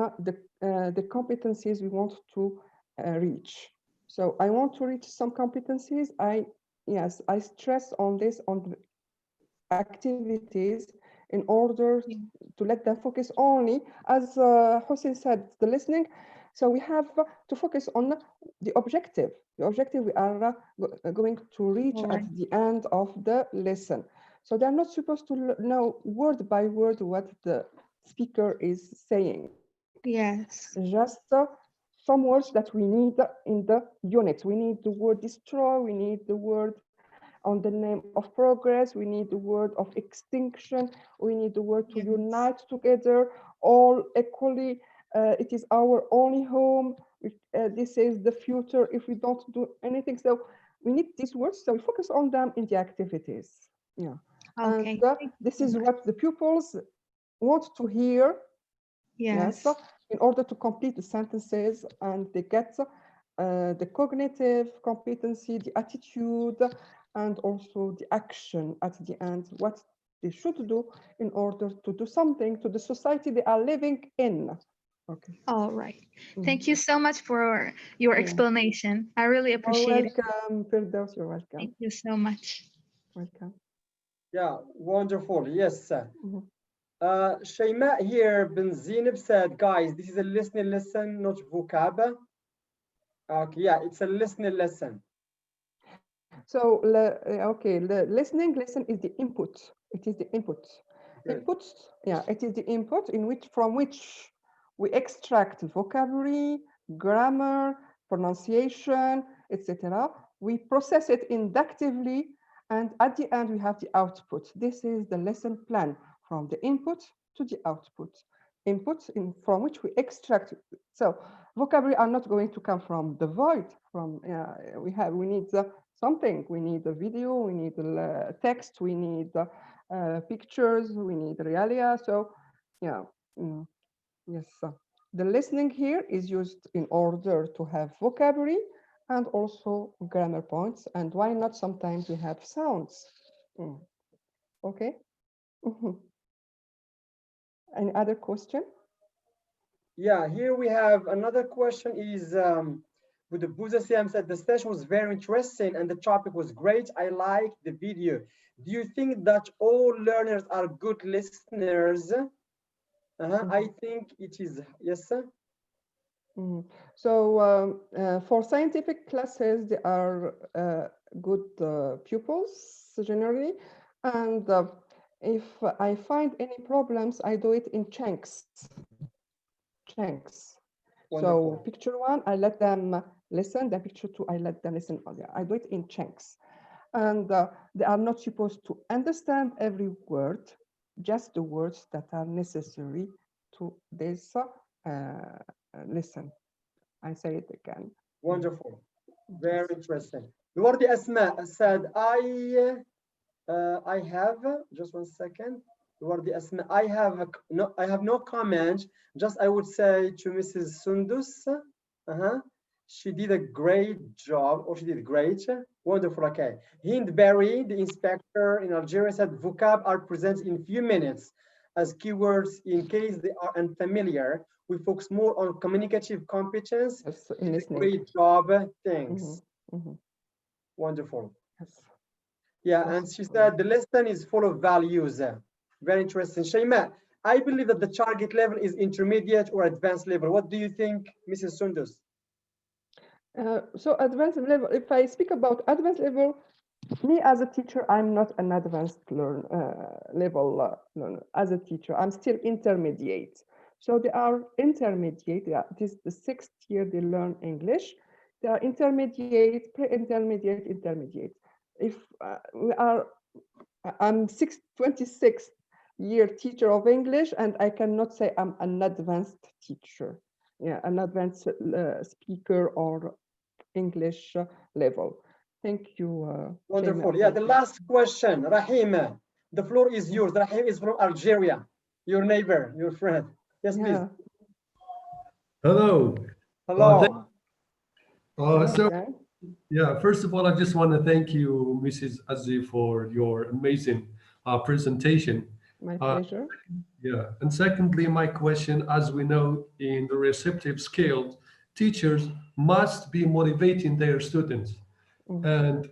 the competencies we want to reach. So I want to reach some competencies. Yes, I stress on this on the activities in order Yeah. to let them focus only, as Hussein said, the listening. So we have to focus on the objective. The objective we are going to reach All at right. the end of the lesson. So they're not supposed to know word by word what the speaker is saying. Yes. Just some words that we need in the unit. We need the word destroy, we need the word on the name of progress, we need the word of extinction, we need the word to Yes. unite together, all equally. It is our only home. This is the future if we don't do anything. So we need these words. So we focus on them in the activities. Yeah. And Okay. Thank you this so is much. what the pupils want to hear. Yes, Yes. in order to complete the sentences, and they get the cognitive competency, the attitude, and also the action at the end, what they should do in order to do something to the society they are living in. Okay. All right. Mhm. Thank you so much for your Yeah. explanation. I really You're appreciate it. welcome, Firdaus. You're Thank welcome. you so much. Welcome. Yeah, wonderful. Yes. Mhm. Shayma here, Ben Zineb said, guys, this is a listening lesson, not vocab. Okay, yeah, it's a listening lesson. So, okay, the listening lesson is the input. It is the input. Good. Input, yeah, it is the input in which from which we extract vocabulary, grammar, pronunciation, etc. We process it inductively, and at the end we have the output. This is the lesson plan from the input to the output. Input in from which we extract. So vocabulary are not going to come from the void. From we need something. We need a video. We need text. We need pictures. We need realia. So yeah, mm, yes. The listening here is used in order to have vocabulary and also grammar points. And why not? Sometimes we have sounds. Mm, okay. Mhm. Any other question? Yeah, here we have another question is Buddha Siam said the session was very interesting and the topic was great. I liked the video. Do you think that all learners are good listeners? I think it is. Yes, sir. So for scientific classes, they are good pupils generally. And if I find any problems, I do it in chunks. Wonderful. So picture one, I let them listen. Then picture two, I let them listen. I do it in chunks. And they are not supposed to understand every word, just the words that are necessary to this listen. I say it again. Wonderful. Very interesting. Wardi Asma said, I have just one second. Wardi Asma, I have no comment. Just I would say to Mrs. Sundus, she did a great job, or she did great. Wonderful. Okay. Hind Berry, the inspector in Algeria, said vocab are presented in few minutes as keywords in case they are unfamiliar. We focus more on communicative competence. Yes, She did a great job. Thanks. Wonderful. Yes. Yeah, and she said the lesson is full of values. Very interesting. Shaima, I believe that the target level is intermediate or advanced level. What do you think, Mrs. Sundus? So advanced level, if I speak about advanced level, me as a teacher, I'm not an advanced level learner. As a teacher, I'm still intermediate. So they are intermediate. Yeah, it is the 6th year they learn English. They are intermediate, pre-intermediate, intermediate. If I'm 26th year teacher of English, and I cannot say I'm an advanced teacher. Yeah, an advanced speaker or English level. Thank you. Wonderful. Yeah, the last question, Rahim. The floor is yours. Rahim is from Algeria, your neighbor, your friend. Yes, please. Hello. Hello. Yeah, first of all, I just want to thank you, Mrs. Azzi, for your amazing presentation. My pleasure. Yeah, and secondly, my question, as we know in the receptive scale, teachers must be motivating their students. And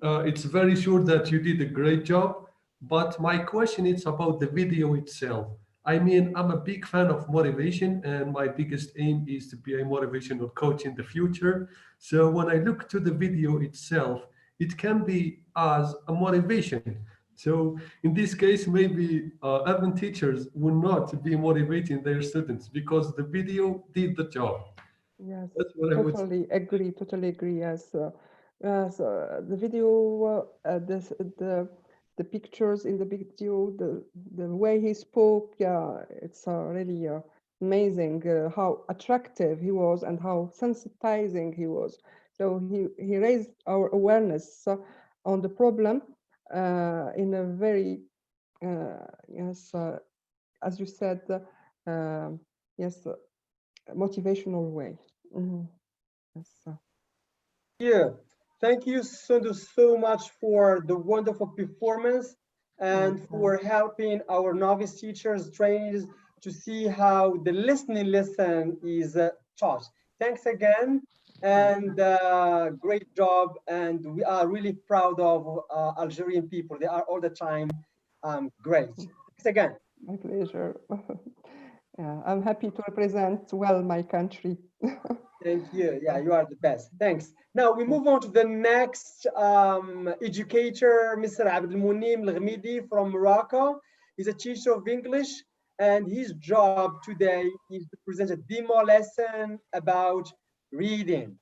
it's very sure that you did a great job, but my question is about the video itself. I mean, I'm a big fan of motivation, and my biggest aim is to be a motivational coach in the future. So when I look to the video itself, it can be as a motivation. So in this case, maybe even teachers will not be motivating their students because the video did the job. Yes, totally agree. Totally agree. Yes, the video, the pictures in the video, the way he spoke, yeah, it's really amazing how attractive he was and how sensitizing he was. So he raised our awareness on the problem in a very yes, as you said, yes, motivational way. Yes. Yeah, thank you, Sundu, so much for the wonderful performance and for helping our novice teachers, trainees to see how the listening lesson is taught. Thanks again, and great job. And we are really proud of Algerian people. They are all the time great. Thanks again. My pleasure. Yeah, I'm happy to represent well my country. Thank you. Yeah, you are the best. Thanks. Now we move on to the next educator, Mr. Abdel Munim Al-Ghamidi from Morocco. He's a teacher of English, and his job today is to present a demo lesson about reading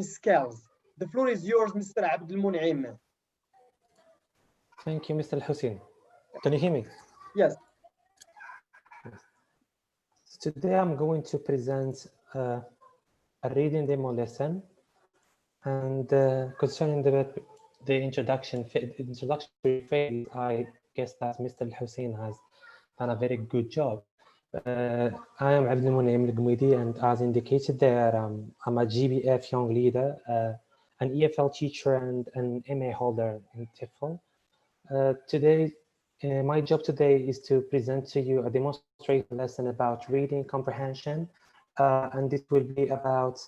skills. The floor is yours, Mr. Abdel Munim. Thank you, Mr. Hussein. Can you hear me? Yes. Today I'm going to present a reading demo lesson, and concerning the introductory phase, I guess that Mr. Hussein has done a very good job. I am Abdel Munim Al-Ghamidi, and as indicated there, I'm a GBF young leader, an EFL teacher, and an MA holder in TEFL. My job today is to present to you a demonstration lesson about reading comprehension and it will be about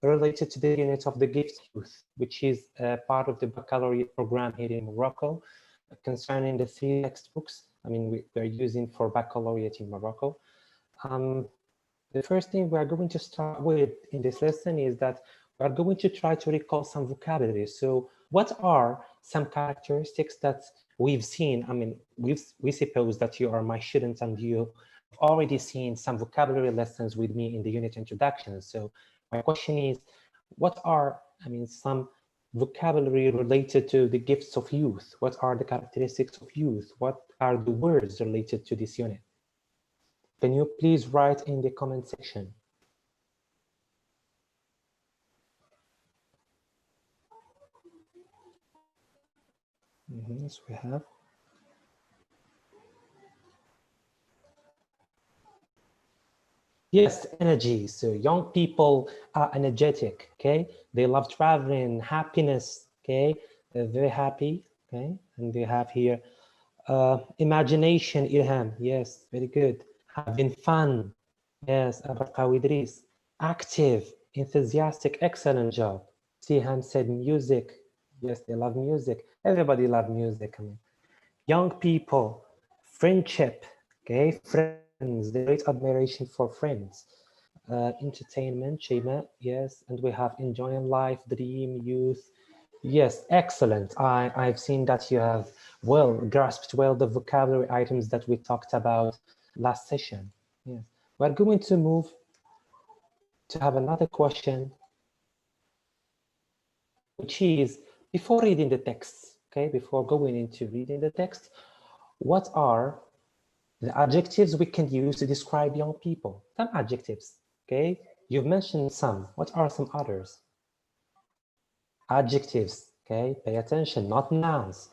related to the unit of the gift youth, which is part of the baccalaureate program here in Morocco, concerning the 3 textbooks. I mean, we're using for baccalaureate in Morocco. The first thing we are going to start with in this lesson is that we are going to try to recall some vocabulary. So what are some characteristics that we've seen? I mean, we suppose that you are my students and you've already seen some vocabulary lessons with me in the unit introduction. So my question is, what are, I mean, some vocabulary related to the gifts of youth? What are the characteristics of youth? What are the words related to this unit? Can you please write in the comment section? Yes, we have. Yes, energy. So young people are energetic, okay? They love traveling, happiness, okay? They're very happy, okay? And we have here imagination, Ilham. Yes, very good. Having fun. Yes, Abarqawi Idris. Active, enthusiastic, excellent job. Siham said music. Yes, they love music. Everybody loves music. I mean, young people, friendship, okay? Friends, the great admiration for friends. Entertainment, Shema, yes. And we have enjoying life, dream, youth. Yes, excellent. I've seen that you have well grasped well the vocabulary items that we talked about last session. Yes. We're going to move to have another question, which is before reading the text, okay, before going into reading the text, what are the adjectives we can use to describe young people? Some adjectives, okay? You've mentioned some. What are some others? Adjectives, okay? Pay attention, not nouns.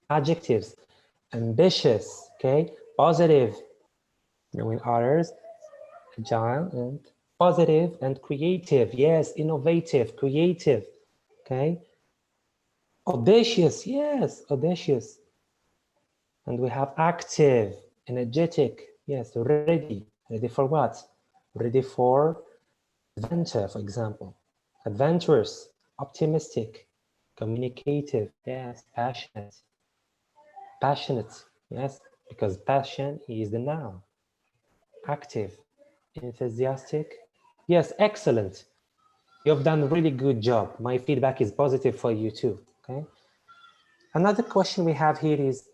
Adjectives, ambitious, okay? Positive, knowing others, agile and positive and creative. Yes, innovative, creative, okay? Audacious, yes, audacious. And we have active, energetic, yes, ready. Ready for what? Ready for adventure, for example. Adventurous, optimistic, communicative, yes, passionate. Passionate, yes, because passion is the noun. Active, enthusiastic, yes, excellent. You've done a really good job. My feedback is positive for you too, okay? Another question we have here is,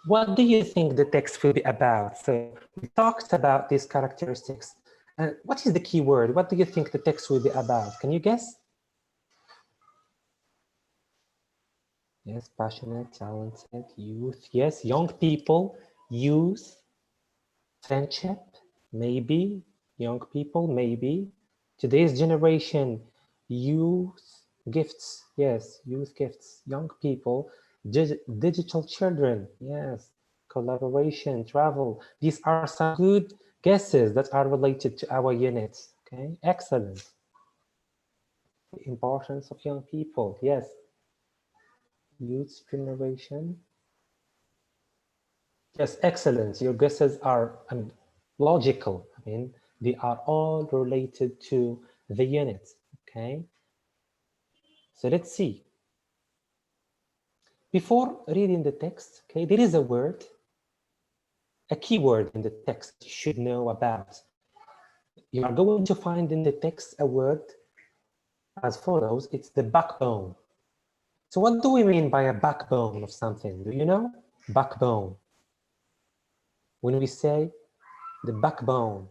what do you think the text will be about? So we talked about these characteristics. And what is the key word? What do you think the text will be about? Can you guess? Yes, passionate, talented, youth. Yes, young people, youth, friendship, maybe. Young people, maybe. Today's generation, youth, gifts. Yes, youth gifts, young people, digital children. Yes, collaboration, travel. These are some good guesses that are related to our units. Okay, excellent. The importance of young people. Yes. Youth generation. Yes, excellent. Your guesses are logical. I mean, they are all related to the unit. Okay. So let's see. Before reading the text, okay, there is a word, a keyword in the text you should know about. You are going to find in the text a word as follows. It's the backbone. So what do we mean by a backbone of something? Do you know? Backbone. When we say the backbone,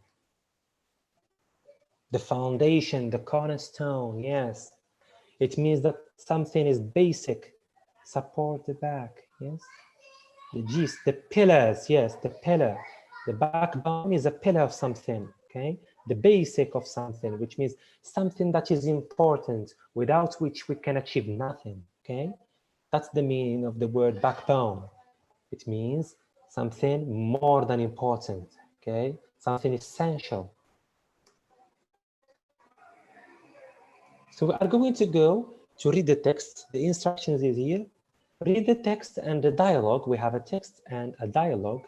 the foundation, the cornerstone, yes. It means that something is basic, support the back, yes. The gist, the pillars, yes, the pillar. The backbone is a pillar of something, okay? The basic of something, which means something that is important, without which we can achieve nothing, okay? That's the meaning of the word backbone. It means something more than important, okay? Something essential. So we are going to go to read the text. The instructions is here. Read the text and the dialogue. We have a text and a dialogue.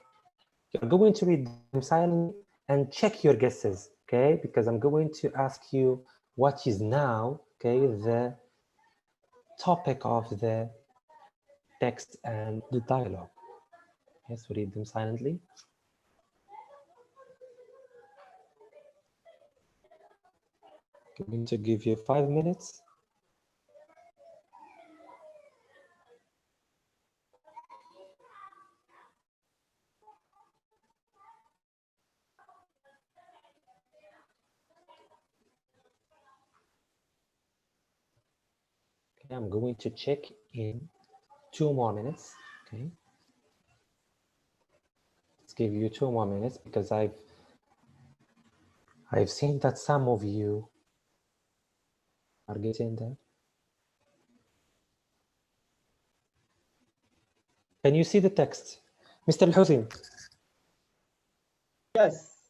You're going to read them silently and check your guesses, okay? Because I'm going to ask you what is now, okay, the topic of the text and the dialogue. Yes, we read them silently. I'm going to give you 5 minutes. Okay, I'm going to check in 2 more minutes. Okay, let's give you 2 more minutes because I've seen that some of you are getting there. Can you see the text, Mr. Al-Hussein? Yes.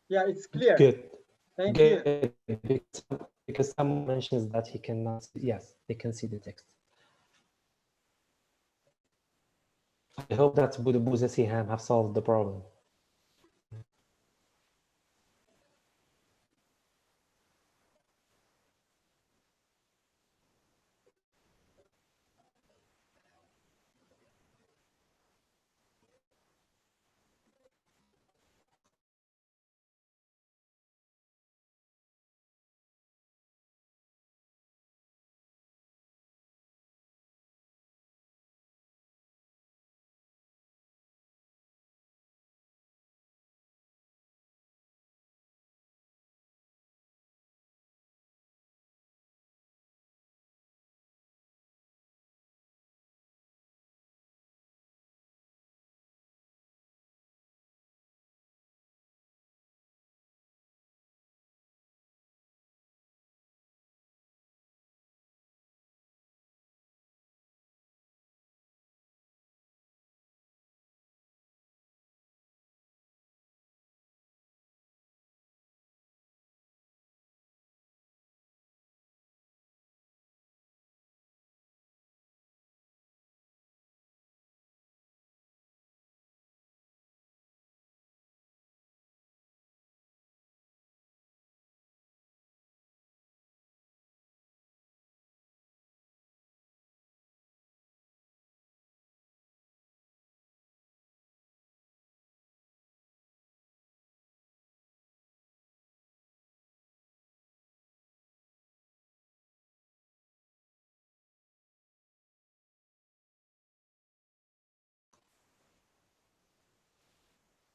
Yeah, it's clear. Good. Thank you. Good. Because someone mentions that he cannot see. Yes, they can see the text. I hope that Buza Siham have solved the problem.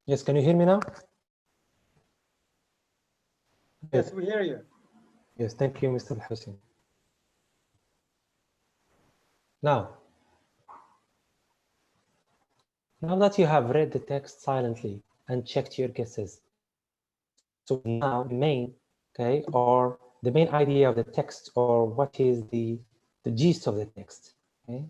Yes, can you hear me now? Yes, we hear you. Yes, thank you, Mr. Hussein. Now that you have read the text silently and checked your guesses, so now the main, okay, or the main idea of the text, or what is the gist of the text, okay?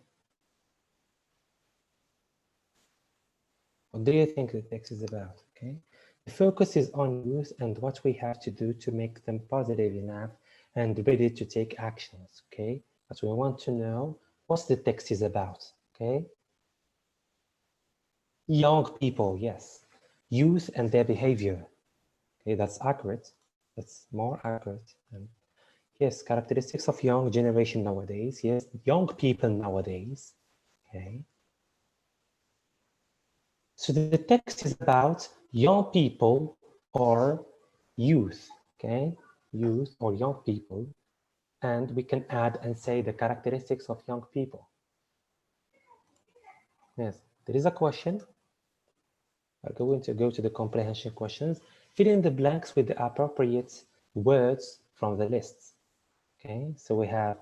What do you think the text is about, okay? The focus is on youth and what we have to do to make them positive enough and ready to take actions, okay? But we want to know what the text is about, okay? Young people, yes. Youth and their behavior. Okay, that's accurate. That's more accurate. And yes, characteristics of young generation nowadays. Yes, young people nowadays. Okay. So the text is about young people or youth. Okay, youth or young people. And we can add and say the characteristics of young people. Yes, there is a question. We're going to go to the comprehension questions. Fill in the blanks with the appropriate words from the list. Okay, so we have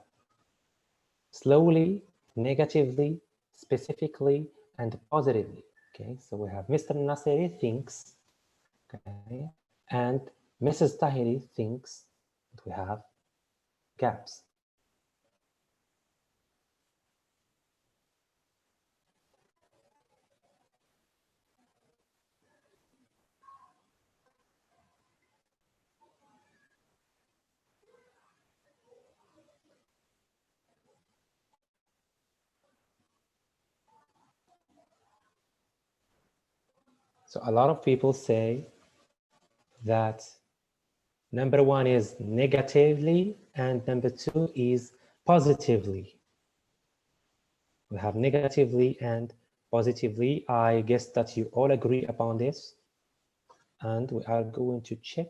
slowly, negatively, specifically, and positively. Okay, so we have Mr. Nasiri thinks, okay, and Mrs. Tahiri thinks, and we have gaps. So a lot of people say that Number one is negatively, and number two is positively. We have negatively and positively. I guess that you all agree upon this. And we are going to check.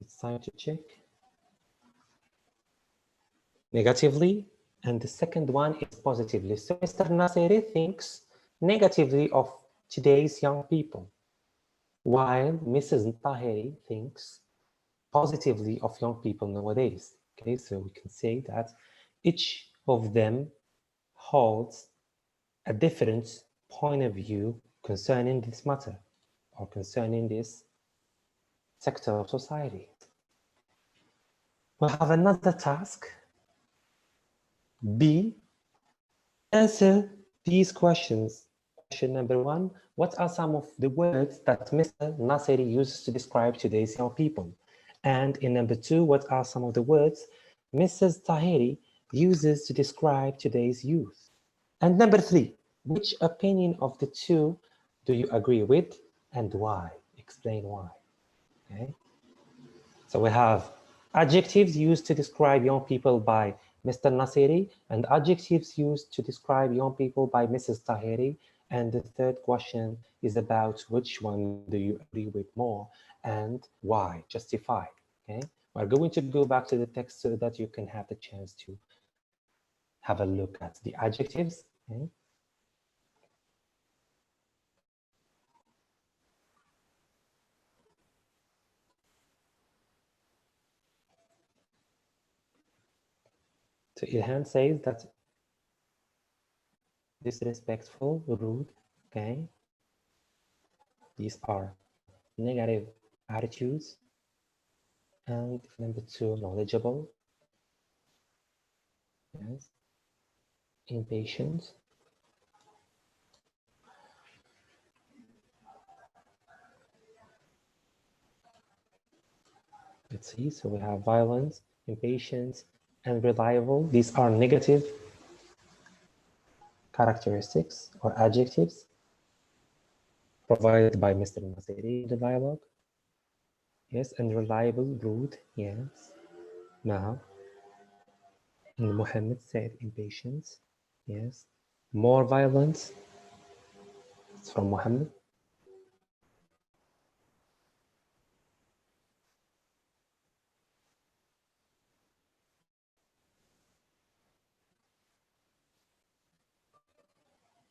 It's time to check. Negatively, and the second one is positively. So Mr. Nasiri thinks negatively of today's young people, while Mrs. Tahiri thinks positively of young people nowadays. Okay, so we can say that each of them holds a different point of view concerning this matter or concerning this sector of society. We have another task. B, answer these questions. Question number one, what are some of the words that Mr. Nasiri uses to describe today's young people? And in number two, what are some of the words Mrs. Tahiri uses to describe today's youth? And number three, which opinion of the two do you agree with and why? Explain why. Okay. So we have adjectives used to describe young people by Mr. Nasiri and adjectives used to describe young people by Mrs. Tahiri. And the third question is about which one do you agree with more and why? Justify. Okay. We're going to go back to the text so that you can have the chance to have a look at the adjectives. Okay. So Ilhan says that disrespectful, rude, okay? These are negative attitudes. And number two, knowledgeable. Yes. Impatient. Let's see, so we have violence, impatience, and reliable. These are negative characteristics or adjectives provided by Mr. Nasiri in the dialogue. Yes, and reliable, rude, yes. Now, and Muhammad said impatience, yes. More violence, it's from Muhammad.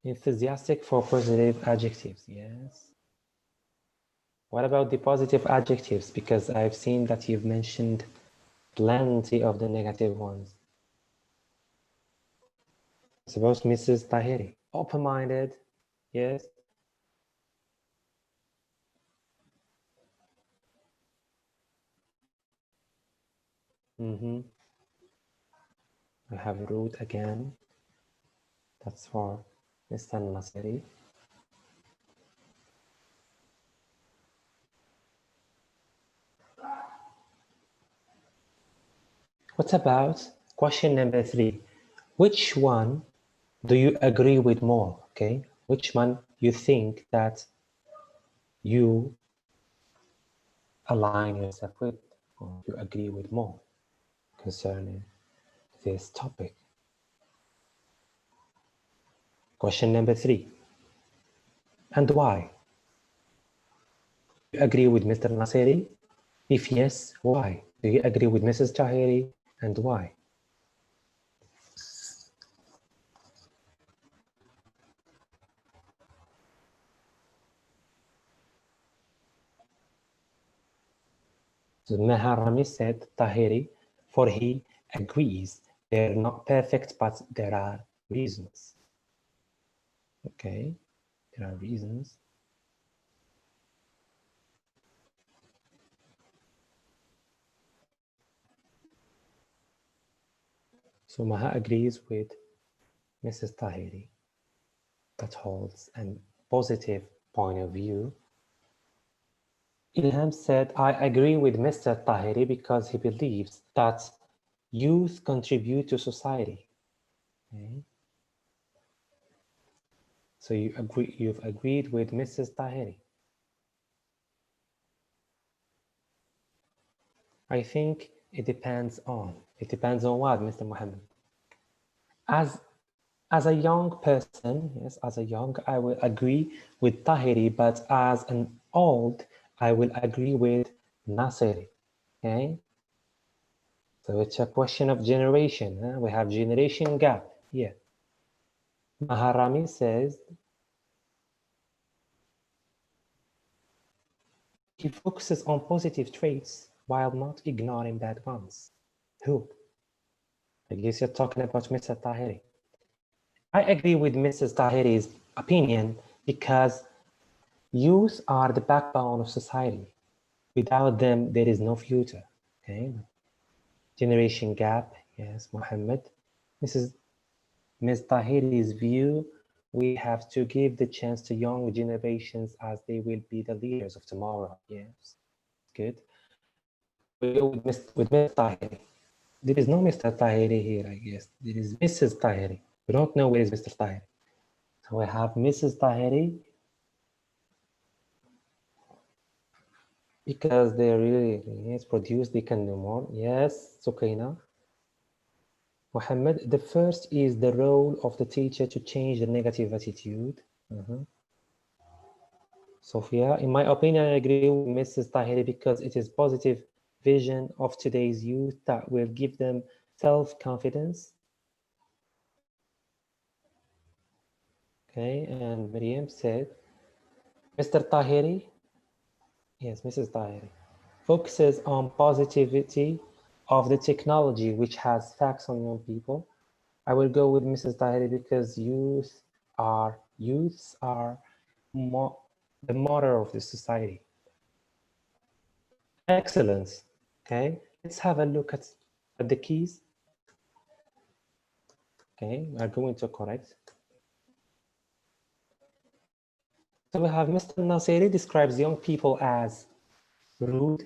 Enthusiastic for positive adjectives, yes. What about the positive adjectives? Because I've seen that you've mentioned plenty of the negative ones. Suppose Mrs. Tahiri, open-minded, yes. I have rude again. That's for Mr. Nasiri. What about question number three? Which one do you agree with more? Okay, which one you think that you align yourself with or you agree with more concerning this topic? Question number three. And why? Do you agree with Mr. Nasiri? If yes, why? Do you agree with Mrs. Tahiri and why? So Maharami said Tahiri, for he agrees they're not perfect, but there are reasons. Okay, there are reasons. So Maha agrees with Mrs. Tahiri that holds a positive point of view. Ilham said, I agree with Mr. Tahiri because he believes that youth contribute to society. Okay. So you've agreed with Mrs. Tahiri. I think it depends on. It depends on what, Mr. Mohammed? As a young person, yes, as a young, I will agree with Tahiri, but as an old, I will agree with Nasiri. Okay. So it's a question of generation. Huh? We have generation gap here. Maharami says he focuses on positive traits while not ignoring bad ones. Who? I guess you're talking about Mr. Tahiri. I agree with Mrs. Tahiri's opinion because youth are the backbone of society. Without them, there is no future. Okay. Generation gap, yes, Mohammed. Ms. Tahiri's view, we have to give the chance to young generations as they will be the leaders of tomorrow. Yes, good. We go with Mr. Tahiri. There is no Mr. Tahiri here, I guess. There is Mrs. Tahiri. We don't know where is Mr. Tahiri. So we have Mrs. Tahiri because they really yes, produce, they can do more. Yes, Sukaina. Mohammed, the first is the role of the teacher to change the negative attitude. Sophia, in my opinion, I agree with Mrs. Tahiri because it is positive vision of today's youth that will give them self-confidence. Okay, and Miriam said, Mr. Tahiri, yes, Mrs. Tahiri, focuses on positivity of the technology which has facts on young people. I will go with Mrs. Tahiri because youths are the motor of the society. Excellence. Okay, let's have a look at the keys. Okay, we are going to correct. So we have Mr. Nasiri describes young people as rude,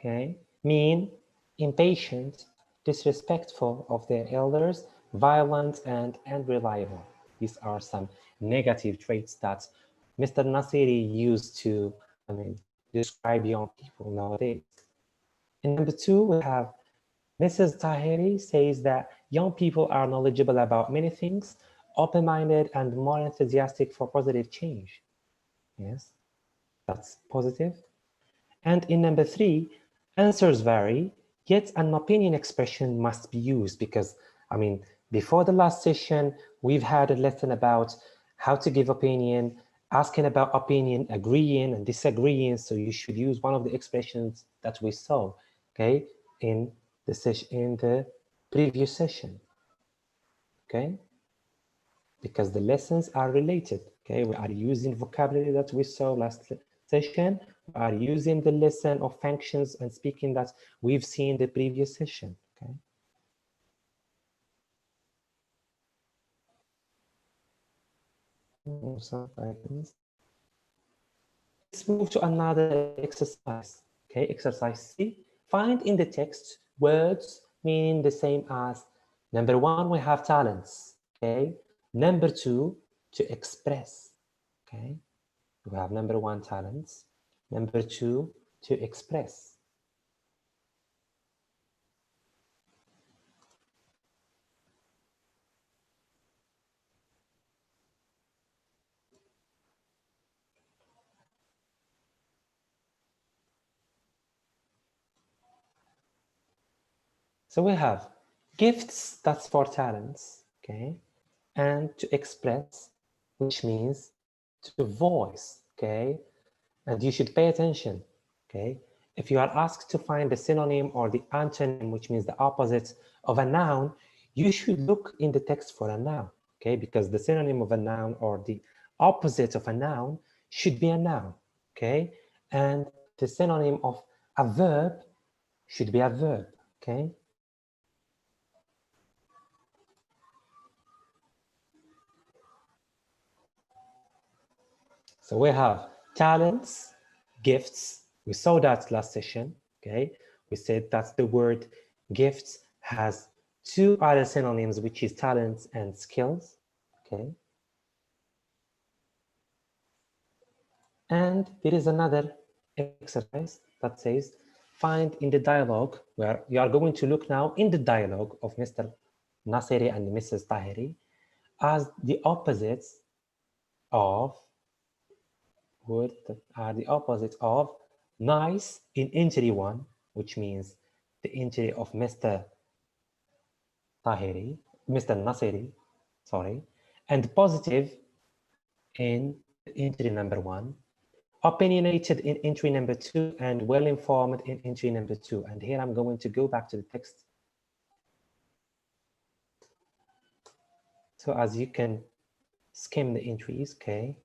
okay, mean, impatient, disrespectful of their elders, violent, and unreliable. These are some negative traits that Mr. Nasiri used to, describe young people nowadays. And number two, we have Mrs. Tahiri says that young people are knowledgeable about many things, open-minded, and more enthusiastic for positive change. Yes, that's positive. And in number three, answers vary, yet an opinion expression must be used because, before the last session, we've had a lesson about how to give opinion, asking about opinion, agreeing and disagreeing. So you should use one of the expressions that we saw, okay, in the session, in the previous session, okay? Because the lessons are related, okay? We are using vocabulary that we saw last session. We are using the lesson of functions and speaking that we've seen the previous session, okay? Let's move to another exercise, okay? Exercise C, find in the text words meaning the same as number one, we have talents, okay? Number two, to express, okay? We have number one, talents. Number two, to express. So we have gifts, that's for talents, okay? And to express, which means to voice, okay? And you should pay attention, okay? If you are asked to find the synonym or the antonym, which means the opposite of a noun, you should look in the text for a noun, okay? Because the synonym of a noun or the opposite of a noun should be a noun, okay? And the synonym of a verb should be a verb, okay? So we have talents, gifts. We saw that last session, okay? We said that the word gifts has two other synonyms, which is talents and skills, okay? And there is another exercise that says, find in the dialogue, where you are going to look now in the dialogue of Mr. Nasiri and Mrs. Tahiri as the opposites of words that are the opposite of nice in injury 1, which means the injury of Mr. Tahiri, Mr. Nasiri, sorry, and positive in injury number 1, opinionated in entry number 2, and well-informed in entry number 2. And here I'm going to go back to the text. So as you can skim the entries, okay,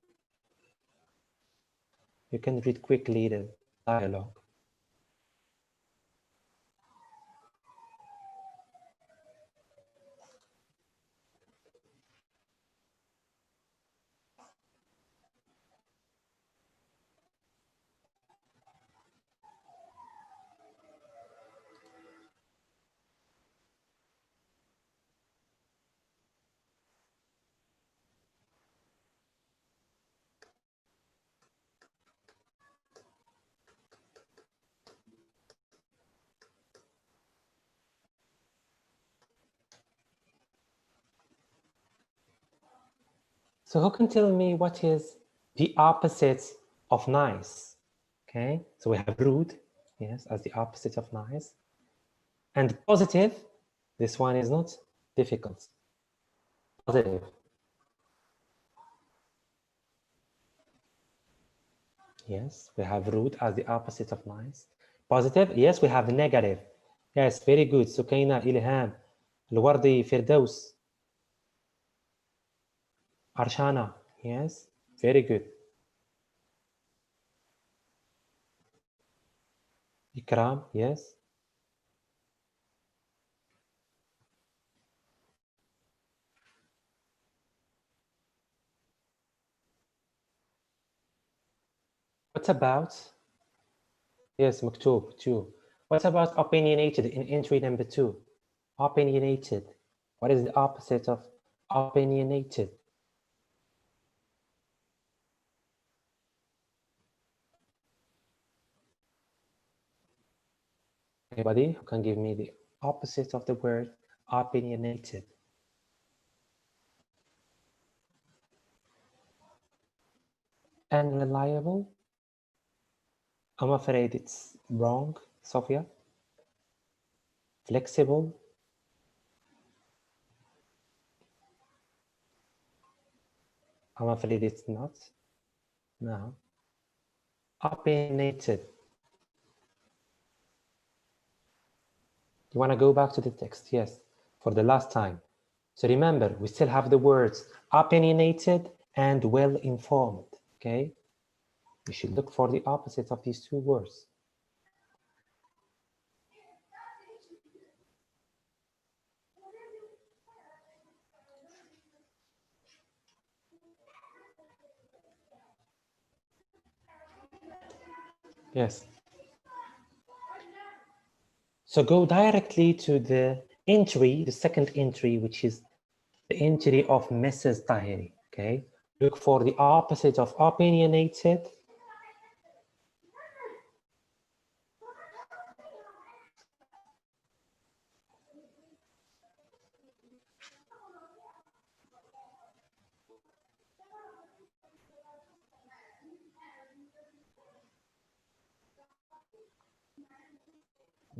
you can read quickly the dialogue. So who can tell me what is the opposite of nice? Okay, so we have rude, yes, as the opposite of nice. And positive, this one is not difficult. Positive. Yes, we have rude as the opposite of nice. Positive, yes, we have negative. Yes, very good. Sukaina, Ilham, Al-Wardi, Firdaus, Arshana, yes, very good. Ikram, yes. What about, yes, Maktub, 2. What about opinionated in entry number 2? Opinionated. What is the opposite of opinionated? Anybody who can give me the opposite of the word opinionated? Unreliable? I'm afraid it's wrong, Sophia. Flexible? I'm afraid it's not. No. Opinionated. You want to go back to the text? Yes, for the last time. So remember, we still have the words opinionated and well-informed, okay? You should look for the opposite of these two words. Yes. So go directly to the entry, the second entry, which is the entry of Mrs. Tahiri, okay? Look for the opposite of opinionated.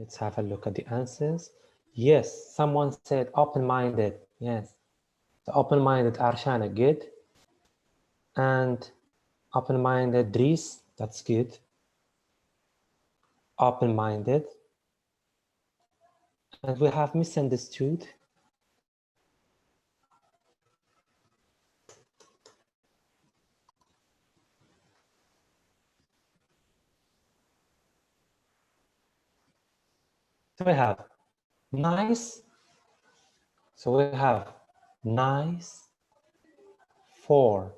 Let's have a look at the answers. Yes, someone said open-minded. Yes, the open-minded Arshana, good. And open-minded Dries, that's good. Open-minded. And we have misunderstood. So we have nice. So we have nice, for,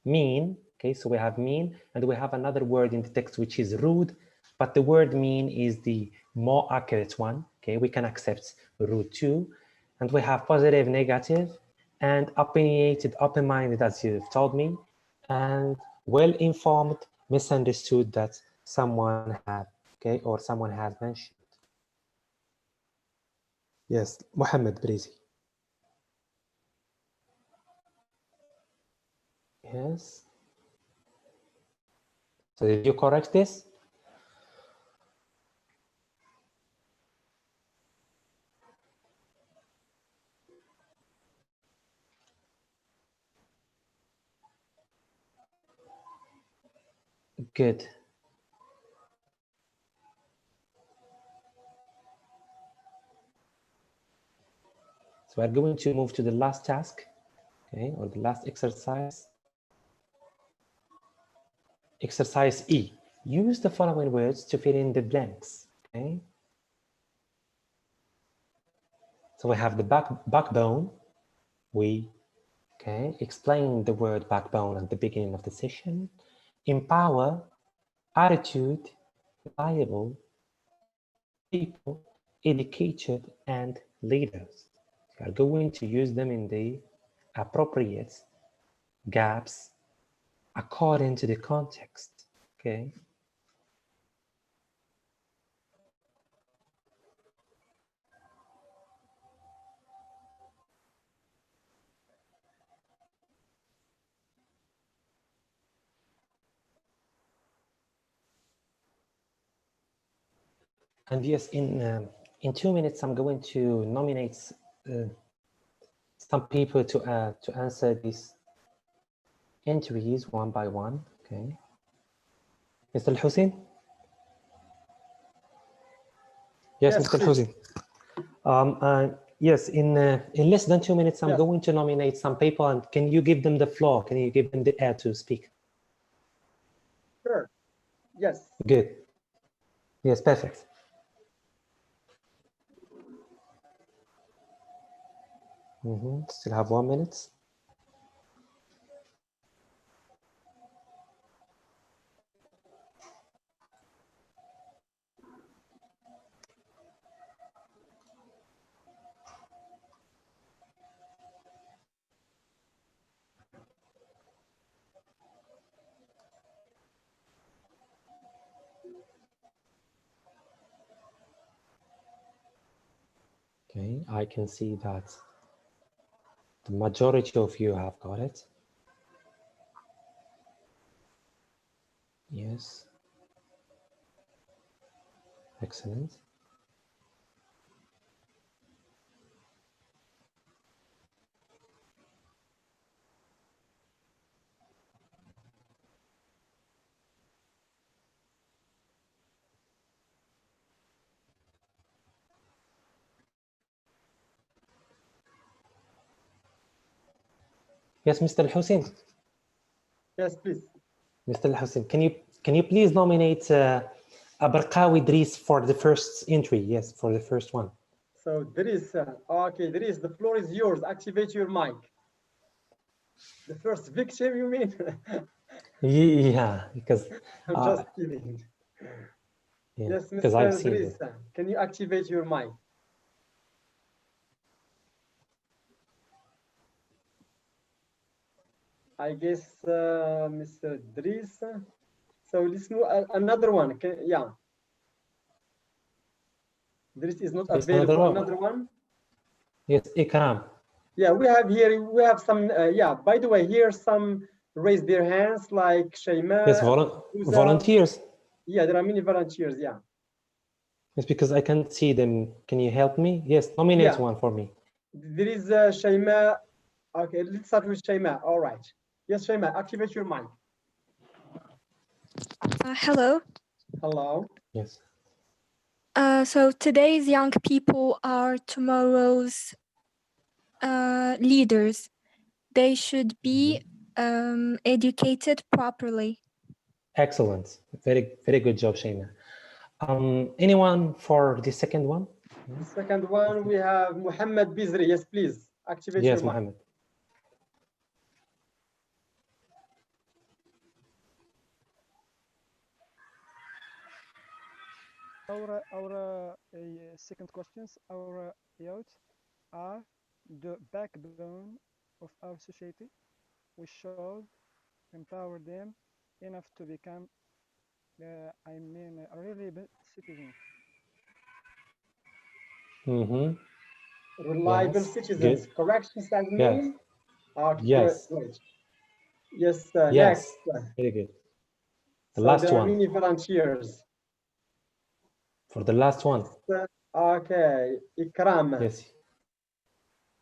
mean. Okay, so we have mean, and we have another word in the text which is rude, but the word mean is the more accurate one. Okay, we can accept rude too. And we have positive, negative, and opinionated, open-minded, as you've told me, and well-informed, misunderstood that someone had. okay, or someone has mentioned. Yes, Mohammed Brizi. Yes. So did you correct this? Good. So we're going to move to the last task, okay, or the last exercise. Exercise E. Use the following words to fill in the blanks, okay? So we have the backbone. We, okay, explain the word backbone at the beginning of the session. Empower, attitude, reliable, people, educated, and leaders. We are going to use them in the appropriate gaps according to the context, okay? And yes, in 2 minutes, I'm going to nominate some people to answer these entries one by one. Okay, Mr. Hussein. Yes, Mr. please. Hussein. Yes, in less than 2 minutes, I'm going to nominate some people, and can you give them the floor? Can you give them the air to speak? Sure. Yes. Good. Yes, perfect. Still have 1 minute. Okay, I can see that the majority of you have got it. Yes. Excellent. Yes, Mr. Hussein. Yes, please. Mr. Hussein, can you please nominate Abarqawi Idris for the first entry? Yes, for the first one. So Dries, okay, Dries, the floor is yours. Activate your mic. The first victim, you mean? Yeah, because I'm just kidding. yeah, Yes, because I've Mr. seen Dries, it. can you activate your mic? I guess Mr. Dries. So let's move another one. Yeah. Dries is not Yes, available. Another one. Yes, Ikram. Yeah, we have some. Yeah. By the way, here some raise their hands like Shayma. Yes, volunteers. Yeah, there are many volunteers. Yeah. It's because I can't see them. Can you help me? Yes, nominate one for me. There is Shayma. Okay, let's start with Shayma. All right. Yes, Shayma, activate your mic. Hello. Hello. Yes. So today's young people are tomorrow's leaders. They should be educated properly. Excellent. Very good job, Shayma. Anyone for the second one? The second one, we have Muhammad Bizri. Yes, please activate your Yes, mic. Mohammed. Our second questions, our youth are the backbone of our society. We should empower them enough to become I mean, a reliable citizen. Mm-hmm. Reliable Yes. citizens. Good. Corrections and Yes. mean. Okay, good, Yes. good. Yes, next. Yes. Very good. The So last there are one. many volunteers. For the last one. Okay, Ikram, Yes.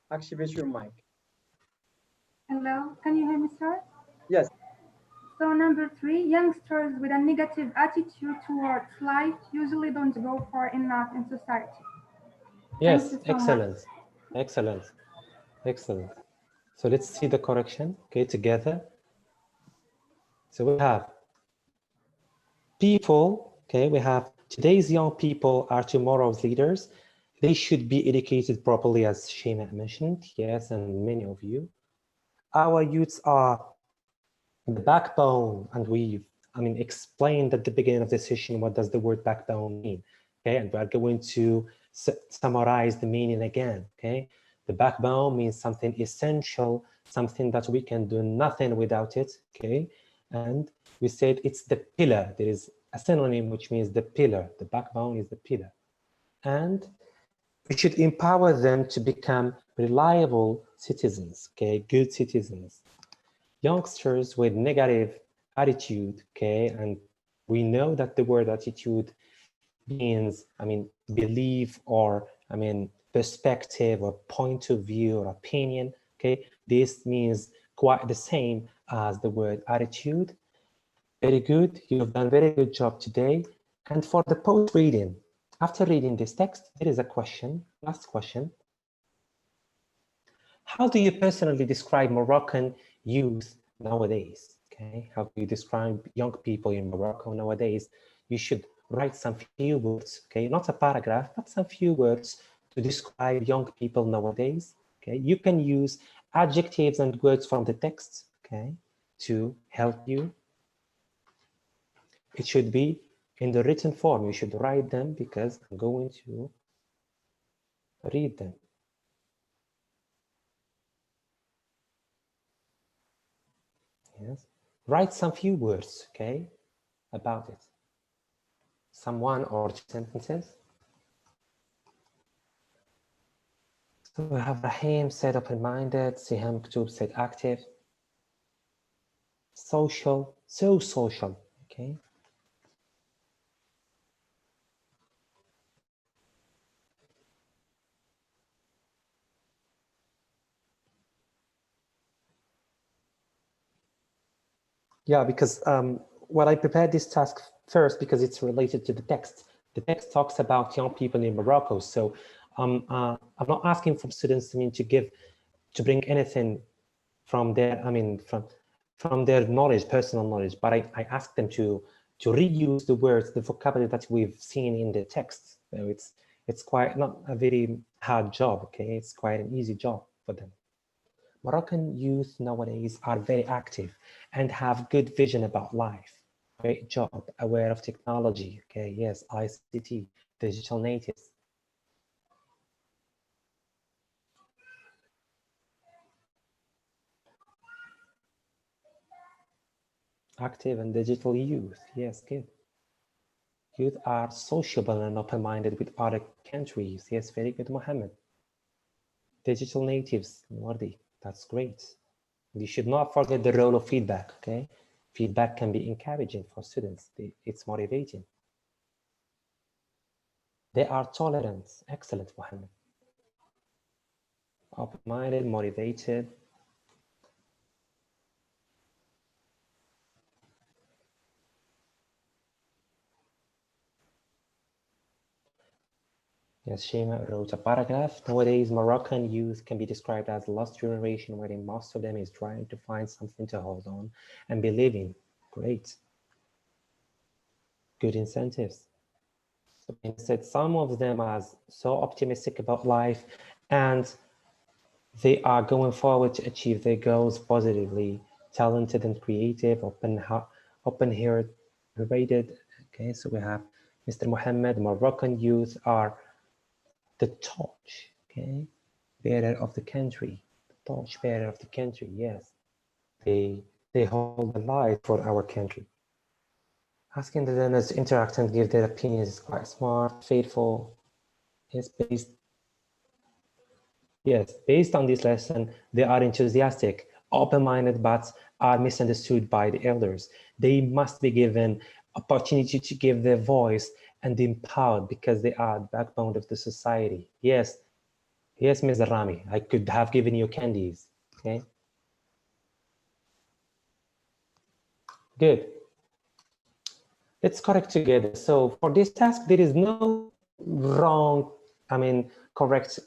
activate your mic. Hello, can you hear me, sir? Yes. So number 3, youngsters with a negative attitude towards life usually don't go far enough in society. Thank Yes. you so much. Excellent. Excellent. Excellent. So let's see the correction, okay, together. So we have people, okay, we have today's young people are tomorrow's leaders. They should be educated properly, as Shema mentioned, yes, and many of you. Our youths are the backbone, and explained at the beginning of the session what does the word backbone mean, okay, and we are going to summarize the meaning again, okay. The backbone means something essential, something that we can do nothing without it, okay, and we said it's the pillar. There is a synonym which means the pillar. The backbone is the pillar, and we should empower them to become reliable citizens, okay, good citizens. Youngsters with negative attitude, okay, and we know that the word attitude means, belief, or perspective, or point of view, or opinion, okay. This means quite the same as the word attitude. Very good, you've done a very good job today. And for the post reading, after reading this text, there is a question, last question. How do you personally describe Moroccan youth nowadays? Okay, how do you describe young people in Morocco nowadays? You should write some few words, okay, not a paragraph, but some few words to describe young people nowadays. Okay, you can use adjectives and words from the text, okay, to help you. It should be in the written form. You should write them because I'm going to read them. Yes, write some few words, okay, about it. Some one or two sentences. So we have Rahim said open-minded, Siham Ktub said active, social, so social, okay. Yeah, because what I prepared this task first because it's related to the text. The text talks about young people in Morocco. So I'm not asking from students to bring anything from their, from their knowledge, personal knowledge, but I ask them to reuse the words, the vocabulary that we've seen in the text. So it's quite not a very hard job, okay? It's quite an easy job for them. Moroccan youth nowadays are very active and have good vision about life. Great job, aware of technology, okay? Yes, ICT, digital natives. Active and digital youth, yes, good. Youth are sociable and open-minded with other countries. Yes, very good, Mohammed. Digital natives, Wardi, that's great. You should not forget the role of feedback, okay? Feedback can be encouraging for students. It's motivating. They are tolerant. Excellent, Mohammed. Open-minded, motivated. Yes, Shema wrote a paragraph. Nowadays, Moroccan youth can be described as the lost generation, wherein most of them is trying to find something to hold on and believe in. Great. Good incentives. So instead, some of them are so optimistic about life and they are going forward to achieve their goals positively, talented and creative, open-hearted. Okay, so we have Mr. Mohammed. Moroccan youth are the torch, okay, bearer of the country, the torch bearer of the country. Yes, they hold the light for our country. Asking the learners to interact and give their opinions is quite smart, faithful. Yes, based on this lesson, they are enthusiastic, open-minded, but are misunderstood by the elders. They must be given opportunity to give their voice and empowered because they are the backbone of the society. Yes, Mr. Rami, I could have given you candies, okay? Good. Let's correct together. So for this task, there is no wrong, correct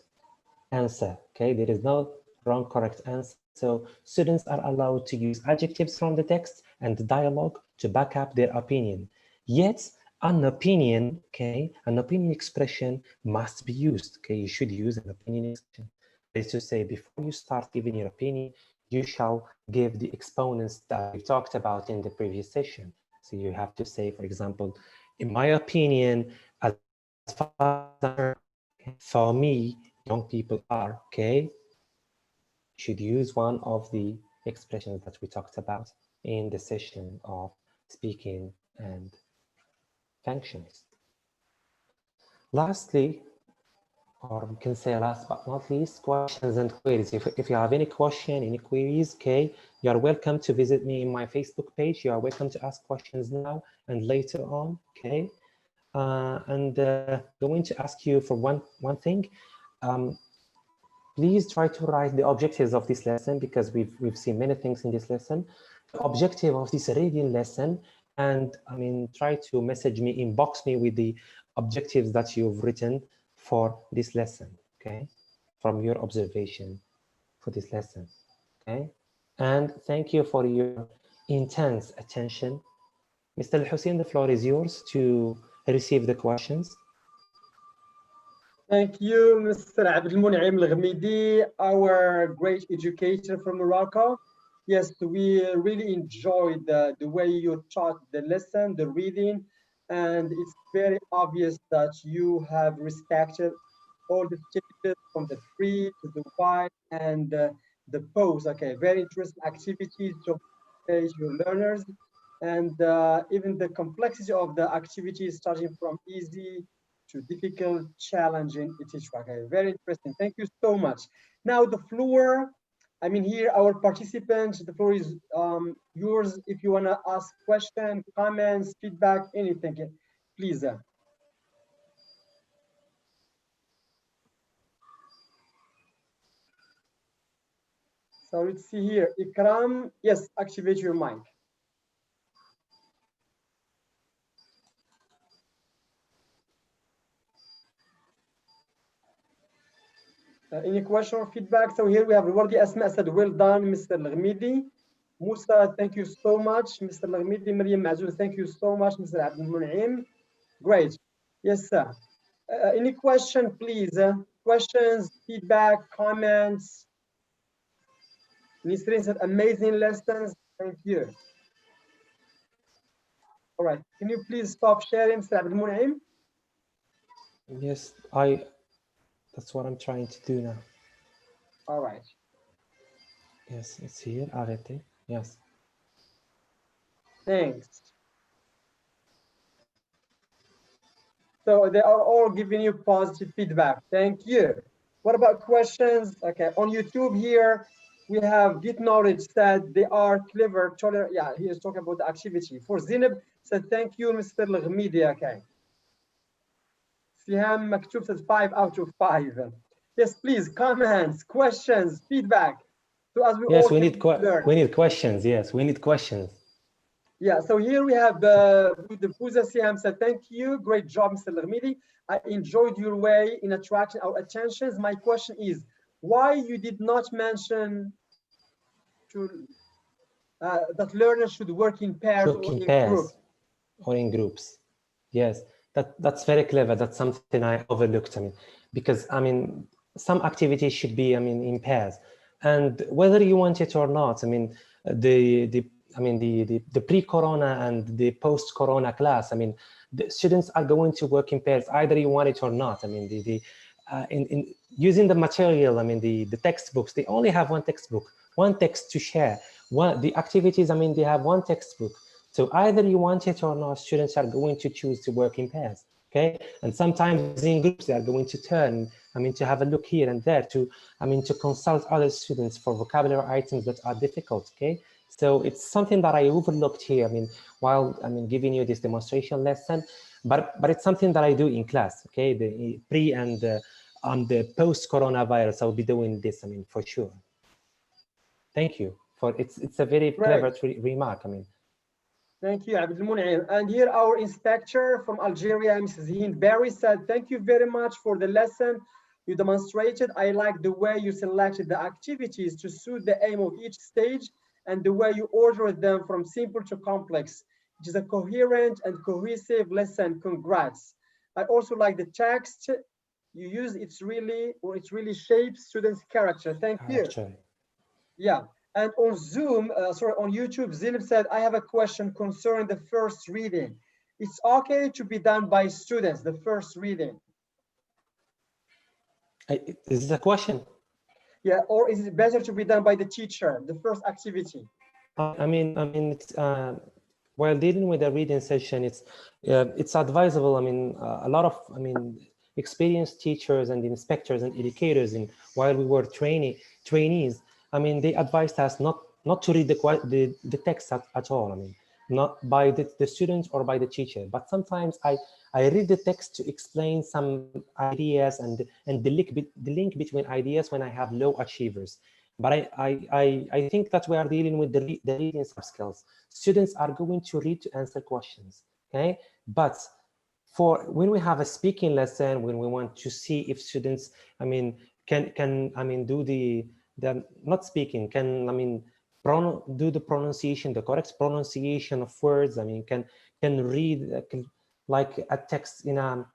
answer, okay? There is no wrong, correct answer. So students are allowed to use adjectives from the text and the dialogue to back up their opinion. Yet an opinion, okay, an opinion expression must be used, okay? You should use an opinion expression. That is to say, before you start giving your opinion, you shall give the exponents that we talked about in the previous session. So you have to say, for example, in my opinion, as far as for me, young people are, okay? You should use one of the expressions that we talked about in the session of speaking and functions. Lastly, or we can say last but not least, questions and queries. If you have any question, any queries, okay, you are welcome to visit me in my Facebook page. You are welcome to ask questions now and later on, okay? Going to ask you for one thing. Please try to write the objectives of this lesson because we've seen many things in this lesson. The objective of this reading lesson, and try to message me, inbox me with the objectives that you've written for this lesson, okay? From your observation for this lesson, okay? And thank you for your intense attention. Mr. Hussein, the floor is yours to receive the questions. Thank you, Mr. Abdelmouniem Al-Ghamidi, our great educator from Morocco. Yes, we really enjoyed the way you taught the lesson, the reading, and it's very obvious that you have respected all the stages from the pre to the why and the pose. Okay, very interesting activities to engage your learners, and even the complexity of the activities starting from easy to difficult, challenging, etc. Okay, very interesting. Thank you so much. Now the floor, here our participants, the floor is yours if you want to ask questions, comments, feedback, anything, please. So let's see here. Ikram, yes, activate your mic. Any question or feedback? So here we have Wardi Asma said, well done, Mr. Al-Ghamidi. Musa, thank you so much. Mr. Al-Ghamidi, Maryam Mazoul, thank you so much. Mr. Abdelmouniem, great. Yes, sir. Any question, please? Questions, feedback, comments? Nisrin said, amazing lessons. Thank you. All right. Can you please stop sharing, Mr. Abdelmouniem? Yes, that's what I'm trying to do now. All right. Yes, it's here. Arrêtez. Yes. Thanks. So they are all giving you positive feedback. Thank you. What about questions? Okay, on YouTube here, we have Get Knowledge said they are clever, tolerant. Yeah, he is talking about the activity. For Zineb said, thank you, Mr. Al-Ghamidi. Okay. Siham Maktub says 5 out of 5. Yes, please, comments, questions, feedback. So as we all we need questions. Yes, we need questions. Yeah, so here we have the Puza Siam said, thank you, great job, Mr. Al-Ghamidi. I enjoyed your way in attracting our attentions. My question is, why you did not mention that learners should work in pairs or in groups? Or in groups. Yes, that's very clever. That's something I overlooked. Because some activities should be in pairs, and whether you want it or not. The pre-corona and the post-corona class. The students are going to work in pairs, either you want it or not. In using the material, the textbooks, they only have one textbook, one text to share. The activities, they have one textbook So either you want it or not, students are going to choose to work in pairs. Okay, and sometimes in groups they are going to turn, to have a look here and there, to to consult other students for vocabulary items that are difficult. Okay, so it's something that I overlooked here, while giving you this demonstration lesson, but it's something that I do in class. Okay, the pre and the post coronavirus, I'll be doing this, for sure. Thank you for it's a very clever remark. Thank you, Abdul Munaim. And here our inspector from Algeria, Mrs. Hind Barry, said, thank you very much for the lesson you demonstrated. I like the way you selected the activities to suit the aim of each stage and the way you ordered them from simple to complex. It is a coherent and cohesive lesson. Congrats. I also like the text you use. It really shapes students' character. Thank you. Yeah. And on Zoom, on YouTube, Zilib said, I have a question concerning the first reading. It's okay to be done by students, the first reading. Is this a question? Yeah, or is it better to be done by the teacher, the first activity? It's, while dealing with a reading session, it's advisable. A lot of, experienced teachers and inspectors and educators, while we were trainees, they advised us not to read the text at all. Not by the students or by the teacher, but sometimes I read the text to explain some ideas and the link between ideas when I have low achievers. But I think that we are dealing with the reading subskills. Students are going to read to answer questions, okay? But for when we have a speaking lesson, when we want to see if students, can do the not speaking, can do the pronunciation, the correct pronunciation of words. Can read like a text in a